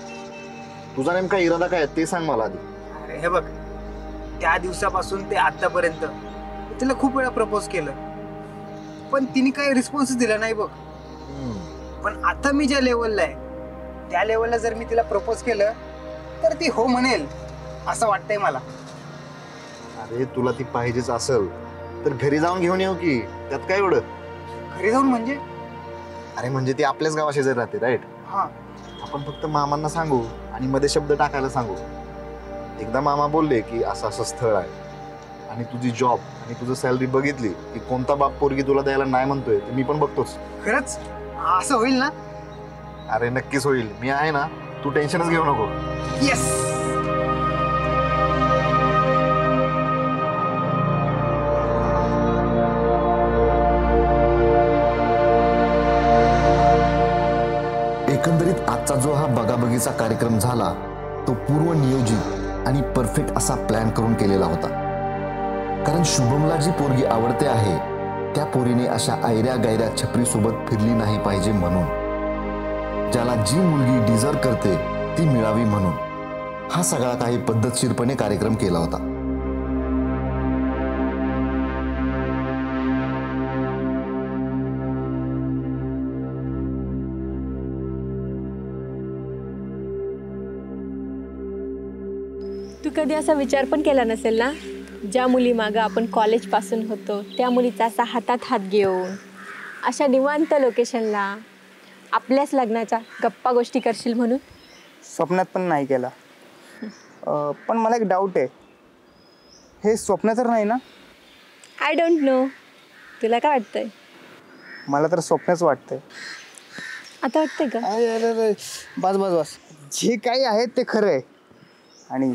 तुझा नेमका इरादा काय आहे ते सांग मला आधी. अरे हे बघ, त्या दिवसापासून ते आतापर्यंत तिला खूप वेळा प्रपोज केलं, पण तिने काही रिस्पॉन्स दिला नाही बघ. पण आता मी ज्या लेवलला आहे त्या लेवलला जर मी तिला प्रपोज केलं तर ती हो म्हणेल असं वाटतंय मला. अरे तुला ती पाहिजेच असेल तर घरी जाऊन घेऊन येऊ की, त्यात काय एवढं? घरी जाऊन म्हणजे? अरे म्हणजे ती आपल्याच गावाशेजारी राहते, राईट? हा, आपण फक्त मामांना सांगू आणि मध्ये शब्द टाकायला सांगू. एकदा मामा बोलले की असं असं स्थळ आहे आणि तुझी जॉब आणि तुझं सॅलरी बघितली की कोणता बाप पोरगी तुला द्यायला नाही म्हणतोय ते मी पण बघतोच. खरंच असं होईल ना? अरे नक्कीच होईल, मी आहे ना, तू टेन्शनच घेऊ नको. येस. एकंदरीत आजचा जो हा बगाबगीचा कार्यक्रम झाला तो पूर्व नियोजित आणि परफेक्ट असा प्लॅन करून केलेला होता. कारण शुभमला जी पोरगी आवडते आहे त्या पोरीने अशा आयऱ्या गायऱ्या छपरी सोबत फिरली नाही पाहिजे म्हणून, ज्याला जी मुलगी डिझर्व करते ती मिळावी म्हणून हा सगळा काही पद्धतशीरपणे कार्यक्रम केला होता. तू कधी असा विचार पण केला नसेल ना, ज्या मुलीमागं आपण कॉलेजपासून होतो त्या मुलीचा असा हातात हात घेऊन अशा निवांत लोकेशनला आपल्याच लग्नाच्या गप्पा गोष्टी करशील म्हणून? स्वप्नात पण नाही केला. पण मला एक डाऊट आहे, हे स्वप्न तर नाही ना? आय डोंट नो, तुला काय वाटतंय? मला तर स्वप्नच वाटतंय. आता वाटतंय का? अरे बस बस बस, जे काही आहे ते खरं आहे. आणि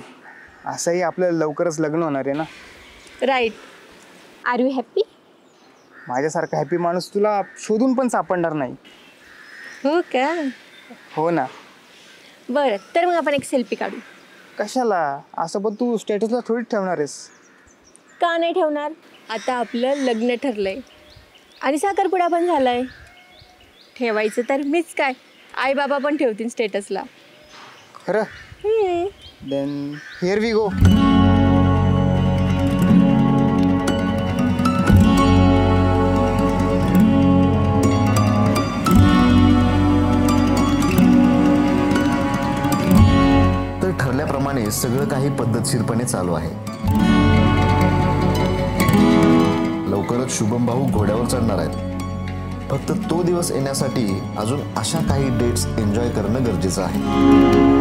असंही आपलं लवकरच लग्न होणार आहे ना. राईट. Are you happy? माझ्यासारखा हॅपी माणूस तुला शोधून पण सापडणार नाही. हो का? हो ना. बरं, तर मग आपण एक सेल्फी काढू. कशाला? असं पण तू स्टेटसला थोडी ठेवणार आहेस. का नाही ठेवणार? आता आपलं लग्न ठरलंय आणि साखरपुडा पण झालाय. ठेवायचं तर मीच काय, आई बाबा पण ठेवतील स्टेटसला. खरं? Then here we go. तर ठरल्याप्रमाणे सगळं काही पद्धतशीरपणे चालू आहे. लवकरच शुभम भाऊ घोड्यावर चढणार आहेत. फक्त तो दिवस येण्यासाठी अजून अशा काही डेट्स एन्जॉय करणं गरजेचं आहे.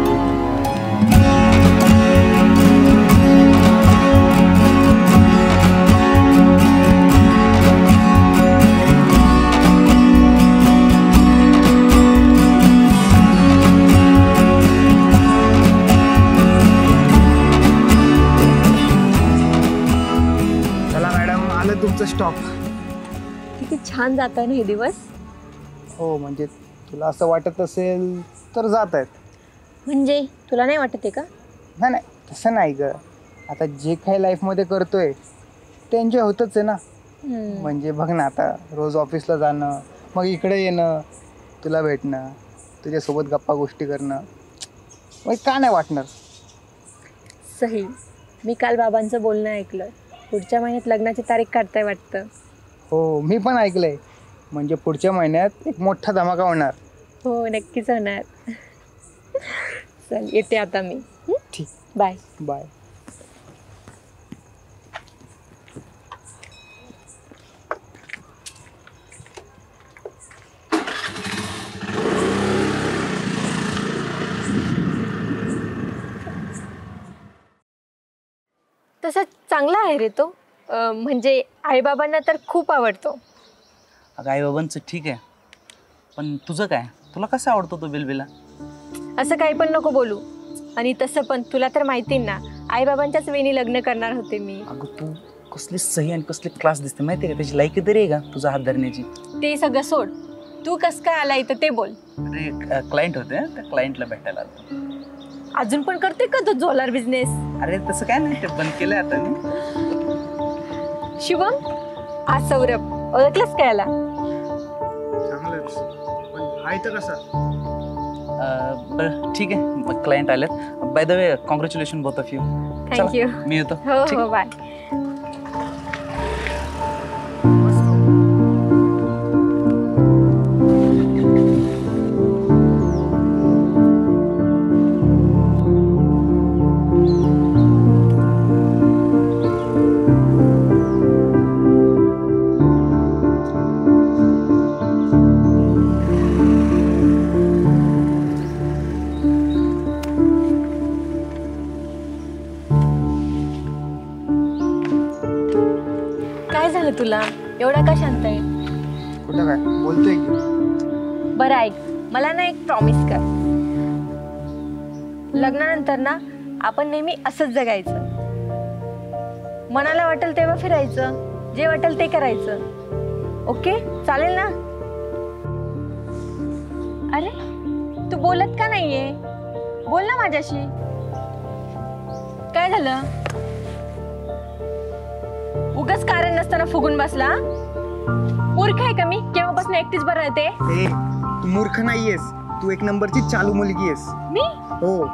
तुमचं स्टॉप. किती छान जात आहे ना हे दिवस. हो, म्हणजे तुला असं वाटत असेल तर जात आहेत. म्हणजे तुला नाही वाटत आहे का? नाही नाही, तसं नाही ग. आता जे काही लाईफमध्ये करतोय ते एन्जॉय होतच आहे ना. म्हणजे बघ ना, आता रोज ऑफिसला जाणं, मग इकडे येणं, तुला भेटणं, तुझ्यासोबत गप्पा गोष्टी करणं, मग का नाही वाटणार? सही. मी काल बाबांचं बोलणं ऐकलं, पुढच्या महिन्यात लग्नाची तारीख काढताय वाटतं. हो, मी पण ऐकलंय. म्हणजे पुढच्या महिन्यात एक मोठा धमाका होणार. हो नक्कीच होणार. चल येते आता मी. ठीक. बाय. बाय. तसा चांगला आहे रे तो. म्हणजे आईबाबांना तर खूप आवडतो. अगं आईबाबांचं ठीक आहे, पण तुझं काय? तुला कसं आवडतो तो बिलबिला? असं काही पण नको बोलू. आणि तसं पण तुला तर माहिती ना, आईबाबांच्याच वेणी लग्न करणार होते मी. अगं तू कसली सही आणि कसली क्लास दिसते माहिती आहे का? त्याची लायकी तरी आहे का तुझा हात धरण्याची? ते सगळं सोड. तू कसं काय आला इथं ते बोल. अरे क्लायंट होते, त्या क्लायंटला भेटायला आलो. अजून पण करते का तू ज्वेलर बिझनेस? अरे तसं काय नाही, ते बंद केलंय आता मी. शुभम, आज सौरभ ओळखलंस काय याला? चांगलंच, पण आहे तर कसा? बरं ठीक आहे, मग क्लायंट आलेत. By the way congratulation both of you. Thank you. मी येतो. हो हो बाय. काय झालं तुला? एवढा का शांत आहे? कुठं काय बोलतोय की? बरं ऐक, मला ना एक प्रॉमिस कर. लग्नानंतर ना आपण नेहमी असंच जगायचं. मनाला वाटेल तेव्हा फिरायचं, जे वाटेल ते करायचं. ओके चालेल ना? अरे तू बोलत का नाहीये? बोल ना माझ्याशी. काय झालं? उगाच कारण नसताना फुगून बसला. मूर्ख आहे का मी? केव्हापासून एकटीच बरं राहते. तू मूर्ख नाहीयेस, तू एक नंबरची चालू मुलगी आहेस. मी? हो.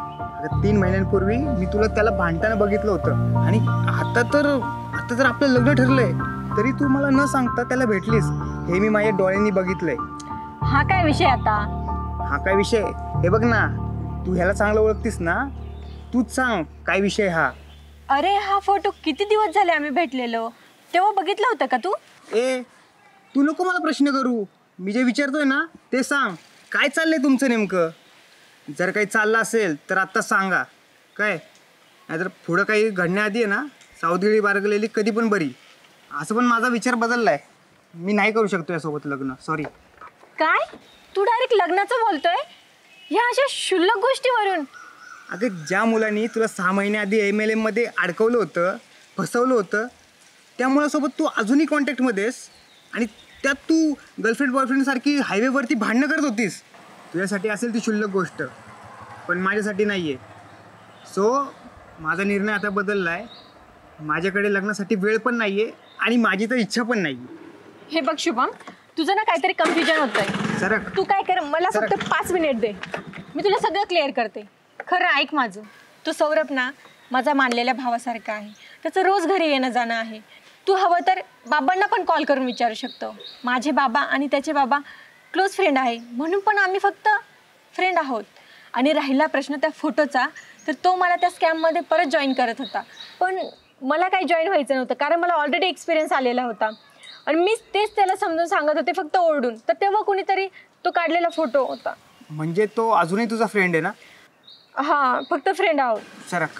3 महिन्यांपूर्वी मी तुला त्याला भांडताना बघितलं होतं, आणि आता तर आपलं लग्न ठरलंय, तरी तू मला न सांगता त्याला भेटलीस. हे मी माझ्या डोळ्यांनी बघितलंय. हा काय विषय आता? हा काय विषय? हे बघ ना, तू ह्याला चांगलं ओळखतीस ना, तूच सांग काय विषय हा. अरे हा फोटो किती दिवस झाले आम्ही भेटलेलो, तेव्हा बघितलं होतं का तू? तू नको मला प्रश्न करू. मी जे विचारतोय ना ते सांग. काय चाललंय तुमचं नेमकं? जर काही चाललं असेल तर आत्ता सांगा, काय? नाहीतर पुढं काही घडण्याआधी आहे ना, सावधगिरी बाळगलेली कधी पण बरी. असं पण माझा विचार बदललाय. मी नाही करू शकतो यासोबत लग्न. सॉरी. काय? तू डायरेक्ट लग्नाचं बोलतोय? ह्या अशा क्षुल्लक गोष्टीवरून? अगं ज्या मुलांनी तुला 6 महिन्याआधी MLM मध्ये अडकवलं होतं, फसवलं होतं, त्या मुलासोबत तू अजूनही कॉन्टॅक्टमध्ये आहेस, आणि त्यात तू गर्लफ्रेंड बॉयफ्रेंडसारखी हायवेवरती भांडणं करत होतीस. तुझ्यासाठी असेल ती क्षुल्लक गोष्ट, पण माझ्यासाठी नाही आहे. सो माझा निर्णय आता बदलला आहे. माझ्याकडे लग्नासाठी वेळ पण नाही आहे, आणि माझी तर इच्छा पण नाही. हे बघ शुभम, तुझं ना काहीतरी कन्फ्युजन होतंय. सरक. तू काय कर, मला फक्त 5 मिनिट दे, मी तुला सगळं क्लिअर करते. खरं ऐक माझं. तो सौरभ ना माझा मानलेल्या भावासारखा आहे. त्याचं रोज घरी येणं जाणं आहे. तू हवं तर बाबांना पण कॉल करून विचारू शकतो. माझे बाबा आणि त्याचे बाबा क्लोज फ्रेंड आहे, म्हणून पण आम्ही फक्त फ्रेंड आहोत. आणि राहिला प्रश्न त्या फोटोचा, तर तो मला त्या स्कॅममध्ये परत जॉईन करत होता. पण मला काही जॉईन व्हायचं नव्हतं, कारण मला ऑलरेडी एक्सपिरियन्स आलेला होता. आणि मी तेच त्याला समजून सांगत होते, फक्त ओरडून. तर तेव्हा कुणीतरी तो काढलेला फोटो होता. म्हणजे तो अजूनही तुझा फ्रेंड आहे ना? हां, फक्त फ्रेंड आहोत. सरक.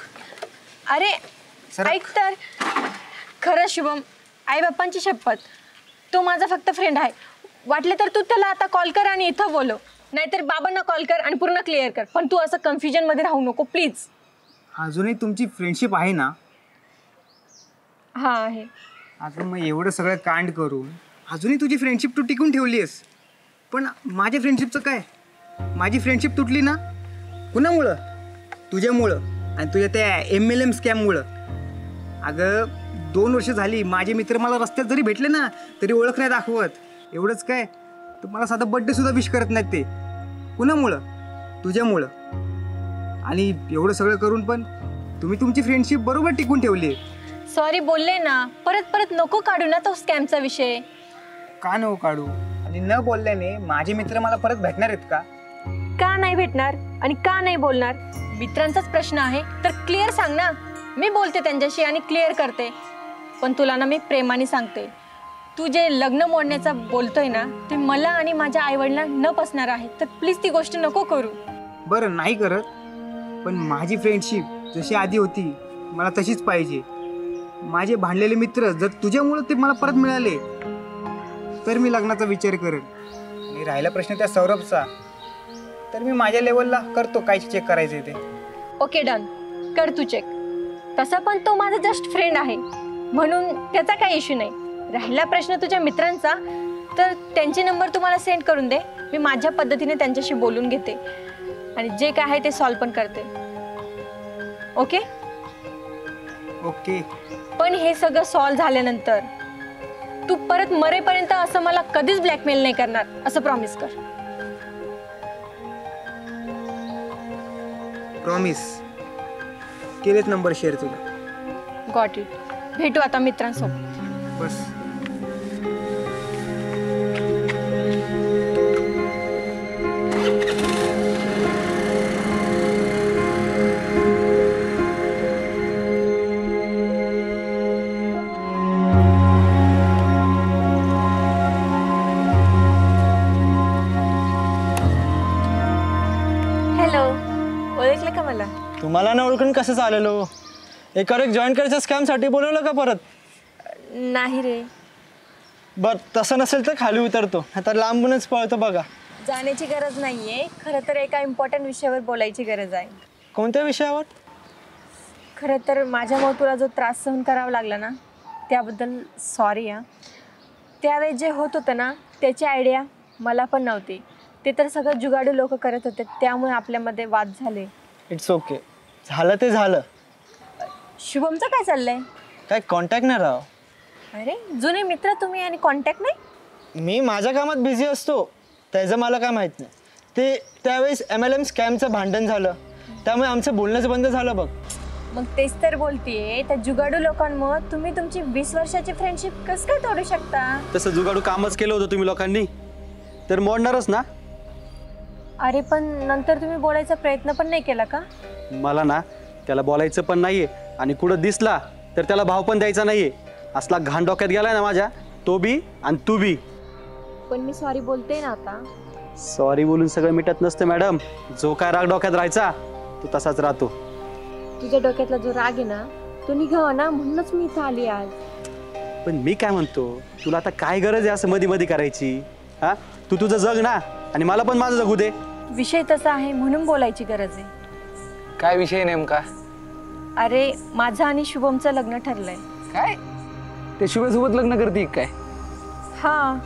अरे ऐक तर. खरं शुभम, आई बाप्पांची शपथ, तो माझा फक्त फ्रेंड आहे. वाटलं तर तू त्याला आता कॉल कर आणि इथं बोलव, नाहीतर बाबांना कॉल कर आणि पूर्ण क्लिअर कर. पण तू असं कन्फ्युजनमध्ये राहू नको प्लीज. अजूनही तुमची फ्रेंडशिप आहे ना? हां आहे. अगं मग एवढं सगळं कांड करून अजूनही तुझी फ्रेंडशिप तू टिकून ठेवली आहेस. पण माझ्या फ्रेंडशिपचं काय? माझी फ्रेंडशिप तुटली ना, कुणामुळं? तुझ्यामुळं आणि तुझ्या त्या MLM स्कॅममुळं. अगं 2 वर्ष झाली, माझे मित्र मला रस्त्यात जरी भेटले ना, तरी ओळख नाही दाखवत. एवढंच काय, तुम्हाला साधा बड्डेसुद्धा विश करत नाहीत. ते कुणामुळं? तुझ्यामुळं. आणि एवढं सगळं करून पण तुम्ही तुमची फ्रेंडशिप बरोबर टिकून ठेवली. सॉरी बोलले ना, परत परत नको काढू ना तो स्कॅमचा विषय. का नको काढू? आणि न बोलल्याने माझे मित्र मला परत भेटणार आहेत का? का नाही भेटणार आणि का नाही बोलणार? मित्रांचाच प्रश्न आहे तर क्लिअर सांग ना. मी बोलते त्यांच्याशी आणि क्लिअर करते. पण तुला ना मी प्रेमाने सांगते, तू जे लग्न मोडण्याचा बोलतोय ना ते मला आणि माझ्या आईवडिलांना न पसणार आहे. तर प्लीज ती गोष्ट नको करू. बरं नाही करत, पण माझी फ्रेंडशिप जशी आधी होती मला तशीच पाहिजे. माझे भांडलेले मित्र जर तुझ्यामुळे ते मला परत मिळाले तर मी लग्नाचा विचार करेन. आणि राहिला प्रश्न त्या सौरभचा, तर मी माझ्या लेवलला करतो काय चेक करायचं ते. ओके डन, कर तू चेक. तसा पण तो माझा जस्ट फ्रेंड आहे म्हणून त्याचा काही इश्यू नाही. राहिला प्रश्न तुझ्या मित्रांचा, तर त्यांचे नंबर तुम्हाला सेंड करून दे. मी माझ्या पद्धतीने त्यांच्याशी बोलून घेते आणि जे काय आहे ते सॉल्व पण करते. Okay okay. पण हे सगळं सॉल्व झाल्यानंतर तू परत मरेपर्यंत असं मला कधीच ब्लॅकमेल नाही करणार, असं प्रॉमिस कर. प्रॉमिस. केलेच नंबर शेअर तुला. Got it. भेटू आता मित्रांसोबत. बस. हॅलो, ओळखलं का मला? तुम्हाला ना ओळखून कसं चाललो? एकावर एक जॉईन करायच्या स्कॅमसाठी बोलवलं का परत? नाही रे. बरं तसं नसेल तर खाली उतरतो, आता लांबूनच पळतो बघा. जाण्याची गरज नाहीये. खरं तर एका इम्पॉर्टंट विषयावर बोलायची गरज आहे. कोणत्या विषयावर? खरं तर माझ्यामुळे तुला जो त्रास सहन करावा लागला ना त्याबद्दल सॉरी हा. त्यावेळेस जे होत होतं ना त्याची आयडिया मला पण नव्हती. ते तर सगळं जुगाडू लोक करत होते, त्यामुळे आपल्यामध्ये वाद झाले. इट्स ओके, झालं ते झालं. शुभमचं काय चाललंय? काय कॉन्टॅक्ट नाही राव. अरे जुने मित्र तुम्ही आणि कॉन्टॅक्ट नाही? मी माझ्या कामात बिझी असतो, त्याचं मला काय माहीत नाही. ते त्यावेळेस MLM स्कॅमचं भांडण झालं, त्यामुळे आमचं बोलणंच बंद झालं बघ. मग तेच तर बोलतीये, त्या जुगाडू लोकांमुळे तुम्ही तुमची 20 वर्षाची फ्रेंडशिप कसं काय तोडू शकता? तसं जुगाडू कामच केलं होतं तुम्ही लोकांनी, तर मोडणारच ना. अरे पण नंतर तुम्ही बोलायचा प्रयत्न पण नाही केला का? मला ना त्याला बोलायचं पण नाहीये आणि कुठं दिसला तर त्याला भाव पण द्यायचा नाहीये. असला घाण डोक्यात गेलाय ना माझ्या, तो बी आणि तू बी. पण मी सॉरी बोलते ना आता. सॉरी बोलून सगळं मिटत नसतं मॅडम. जो काय राग डोक्यात राहायचा तो तसाच राहतो. तुझ्या डोक्यातला जो राग आहे ना तो निघावा ना, म्हणूनच मी इथं आली आज. पण मी काय म्हणतो, तुला आता काय गरज आहे असं मध्ये मध्ये करायची? हा, तू तुझं जग ना आणि मला पण माझं जगू दे. विषय तसा आहे म्हणून बोलायची गरज आहे. काय विषय नेमका? अरे माझं आणि शुभमचं लग्न ठरलंय. काय ते शुभसोबत लग्न करते काय? हा,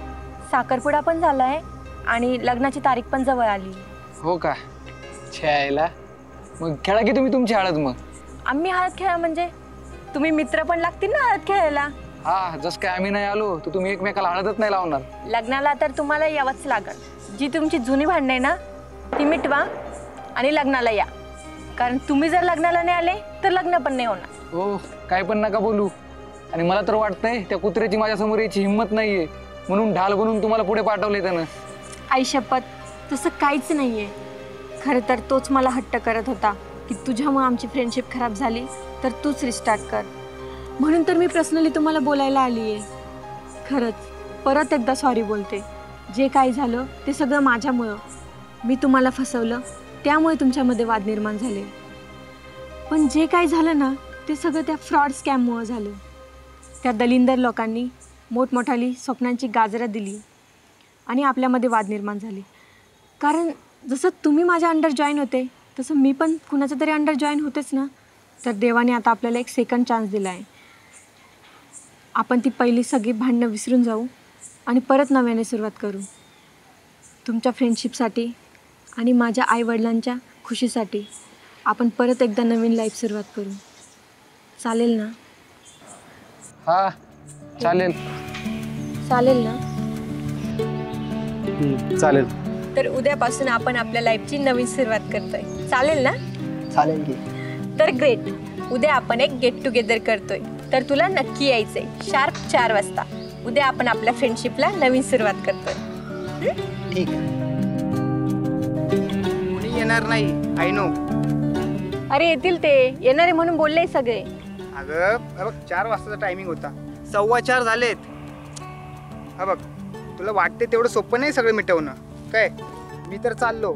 साखरपुडा पण झालाय आणि लग्नाची तारीख पण जवळ आली. हो का? छायला मग खेळा की तुम्ही तुमची हळद. मग आम्ही हळद खेळा म्हणजे तुम्ही मित्र पण लागतील ना हळद खेळायला. हा, जसं काय आम्ही नाही आलो तर तुम्ही एकमेकाला हळदच नाही लावणार. लग्नाला तर तुम्हाला यावंच लागल. जी तुमची जुनी भांडणं आहे ना ती मिटवा आणि लग्नाला या, कारण तुम्ही जर लग्नाला नाही आले तर लग्न पण नाही होणार. हो, काय पण नका बोलू. आणि मला तर वाटतंय त्या कुत्र्याची माझ्यासमोर यायची हिंमत नाहीये, म्हणून ढाल बनवून तुम्हाला पुढे पाठवले त्यानं. आई शपथ, तसं काहीच नाहीये. खरं तर तोच मला हट्ट करत होता की तुझ्यामुळे आमची फ्रेंडशिप खराब झाली तर तूच रिस्टार्ट कर, म्हणून तर मी पर्सनली तुम्हाला बोलायला आली आहे. खरंच परत एकदा सॉरी बोलते. जे काही झालं ते सगळं माझ्यामुळं. मी तुम्हाला फसवलं, त्यामुळे तुमच्यामध्ये वाद निर्माण झाले. पण जे काही झालं ना ते सगळं त्या फ्रॉड स्कॅममुळं झालं. त्या दलिंदर लोकांनी मोठमोठाली स्वप्नांची गाजरं दिली आणि आपल्यामध्ये वाद निर्माण झाले. कारण जसं तुम्ही माझ्या अंडर जॉईन होते तसं मी पण कुणाचं तरी अंडर जॉईन होतेच ना. तर देवाने आता आपल्याला एक सेकंड चान्स दिला आहे. आपण ती पहिली सगळी भांडणं विसरून जाऊ आणि परत नव्याने सुरुवात करू. तुमच्या फ्रेंडशिपसाठी आणि माझ्या आईवडिलांच्या खुशीसाठी आपण परत एकदा नवीन लाईफ सुरुवात करू. चालेल ना? हा चालेल. चालेल ना? चालेल. तर उद्यापासून आपण आपल्या लाईफची नवीन सुरुवात करतोय. चालेल ना? चालेल की. तर ग्रेट. उद्या आपण एक गेट टुगेदर करतोय, तर तुला नक्की यायचंय शार्प 4 वाजता. उद्या आपण आपल्या फ्रेंडशिपला नवीन सुरुवात करतोय. ठीक आहे. येणार नाही, आय नो. अरे येतील ते, येणार आहे म्हणून बोलले सगळे. अगं हा बघ 4 वाजताचा टायमिंग होता, 4:15 झालेत. हा बघ तुला वाटते तेवढं सोपं नाही सगळं मिटवणं काय. मी तर चाललो,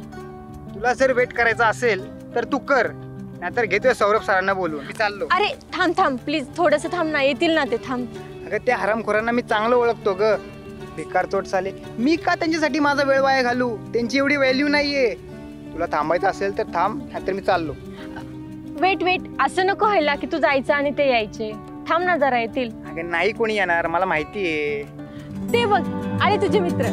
तुला जर वेट करायचा असेल तर तू कर, नाहीतर घेतोय सौरभ सरांना बोलून. मी चाललो. अरे थांब प्लीज, थोडंसं थांब ना, येतील ना ते, थांब. अगं त्या हरामखोरांना मी चांगलं ओळखतो ग, बेकार तोट चाले. मी का त्यांच्यासाठी माझा वेळ वाया घालू, त्यांची एवढी व्हॅल्यू नाहीये. तुला थांबायचं असेल तर थांब, नाहीतर मी चाललो. वेट, असं नको व्हायला की तू जायचं आणि ते यायचे. थांब ना जरा, येतील. अगं नाही कोणी येणार, मला माहितीये. ते बघ आले तुझे मित्र.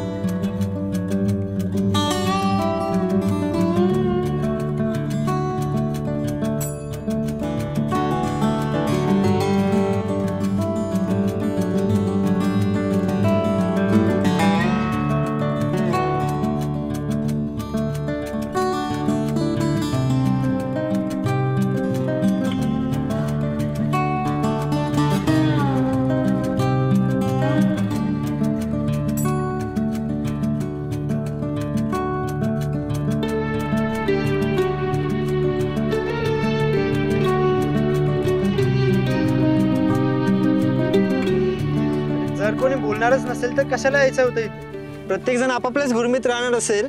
जर कोणी बोलणारच नसेल तर कशाला यायचं होतं इथे? प्रत्येक जण आपापल्याच गुरमीत राहणार असेल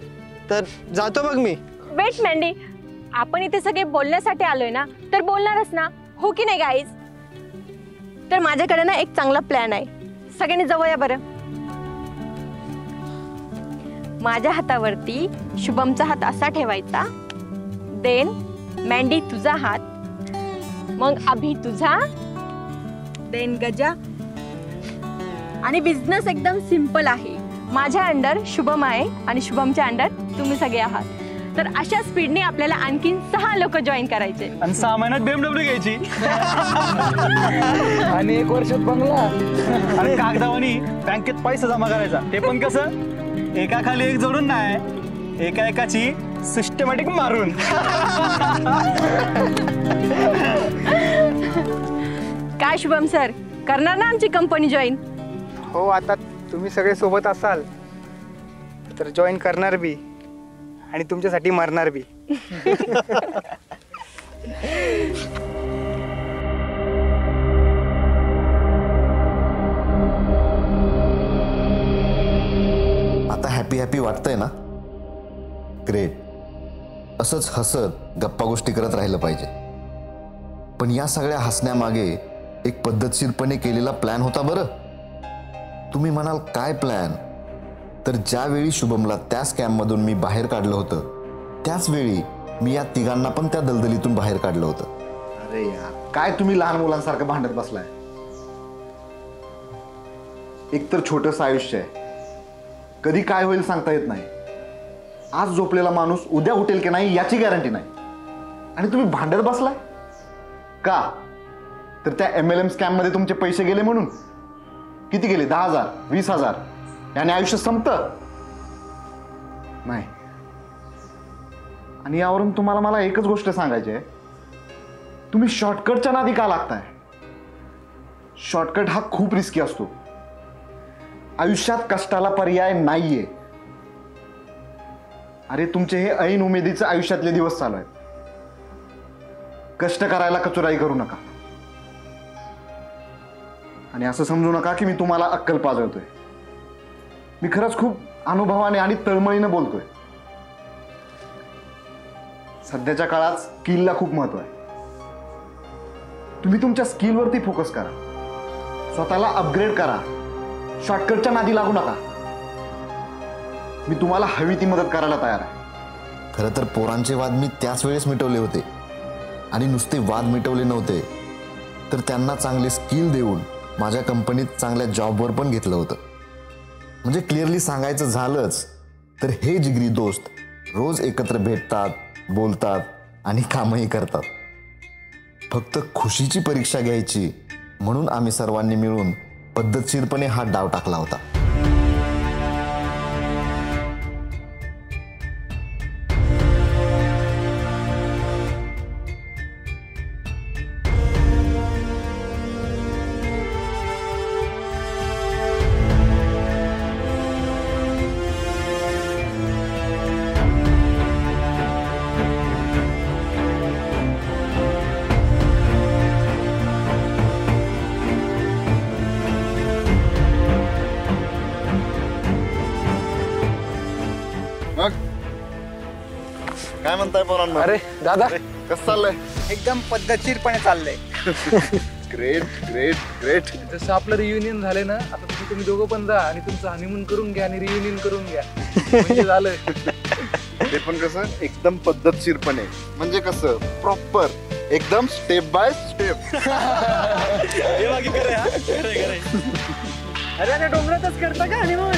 तर जातो बघ मी. वेट मँडी, आपण इथे सगळे बोलण्यासाठी आलोय ना, तर बोलणारच ना, हो की नाही गाईज? तर माझ्याकडे ना एक चांगला प्लॅन आहे, सगळ्यांनी जवळ या बरं. माझ्या हातावरती शुभमचा हात असा ठेवायचा, देन मँडी तुझा हात, मग अभि तुझा, देन गजा. आणि बिझनेस एकदम सिंपल आहे. माझ्या अंडर शुभम आहे आणि शुभमच्या अंडर तुम्ही सगळे आहात. तर अशा स्पीडने आपल्याला आणखीन 6 लोक जॉईन करायचे आणि 6 महिन्यात BMW घ्यायची आणि 1 वर्षात बंगला आणि कागदावानी बँकेत पैसा जमा करायचा. ते पण कसं, एका खाली एक जोडून नाही, एकाची सिस्टमॅटिक मारून. काय शुभम सर, करणार ना आमची कंपनी जॉईन? हो, आता तुम्ही सगळे सोबत असाल तर जॉईन करणार बी आणि तुमच्यासाठी मरणार बी. आता हॅपी वाटतंय ना? ग्रेट. असंच हसत गप्पा गोष्टी करत राहिलं पाहिजे. पण या सगळ्या हसण्यामागे एक पद्धतशीरपणे केलेला प्लॅन होता बरं. तुम्ही म्हणाल काय प्लॅन? तर ज्यावेळी शुभमला त्या स्कॅममधून मी बाहेर काढलं होतं, त्याच वेळी मी या तिघांना पण त्या दलदलीतून बाहेर काढलं होतं. अरे यार, काय तुम्ही लहान मुलांसारखं भांडत बसलाय. एक तर छोटंसं आयुष्य आहे, कधी काय होईल सांगता येत नाही. आज झोपलेला माणूस उद्या उठेल की नाही याची गॅरंटी नाही, आणि तुम्ही भांडत बसलाय का? तर त्या MLM स्कॅम मध्ये तुमचे पैसे गेले म्हणून. किती गेले? 10,000, 20,000, याने आयुष्य संपतं नाही. आणि यावरून तुम्हाला मला एकच गोष्ट सांगायची आहे, तुम्ही शॉर्टकटच्या नादी का लागताय? शॉर्टकट हा खूप रिस्की असतो. आयुष्यात कष्टाला पर्याय नाहीये. अरे तुमचे हे ऐन उमेदीचे आयुष्यातले दिवस चालू आहेत. कष्ट करायला कचुराई करू नका. आणि असं समजू नका की मी तुम्हाला अक्कल पाजवतोय. मी खरंच खूप अनुभवाने आणि तळमळीनं बोलतोय. सध्याच्या काळात स्किलला खूप महत्व आहे. तुम्ही तुमच्या स्किलवरती फोकस करा, स्वतःला अपग्रेड करा, शॉर्टकटच्या नादी लागू नका. मी तुम्हाला हवी ती मदत करायला तयार आहे. खरं तर पोरांचे वाद मी त्याच वेळेस मिटवले होते. आणि नुसते वाद मिटवले नव्हते, तर त्यांना चांगले स्किल देऊन माझ्या कंपनीत चांगल्या जॉबवर पण घेतलं होतं. म्हणजे क्लिअरली सांगायचं झालंच तर हे जिगरी दोस्त रोज एकत्र भेटतात, बोलतात आणि कामही करतात. फक्त खुशीची परीक्षा घ्यायची म्हणून आम्ही सर्वांनी मिळून पद्धतशीरपणे हा डाव टाकला होता. म्हणताय पोरांनो? अरे दादा कसं चाललंय? एकदम पद्धतशीरपणे चाललंय. Great great great. जसं आपलं रियुनियन झालंय ना, आता तुम्ही दोघं पण जा आणि तुमचं हनीमून करून घ्या आणि रियुनियन करून घ्या, म्हणजे झालं. ते पण कसं एकदम पद्धतशीरपणे, म्हणजे कसं प्रॉपर एकदम स्टेप बाय स्टेप. अरे डोंगरातच करता का हनीमून?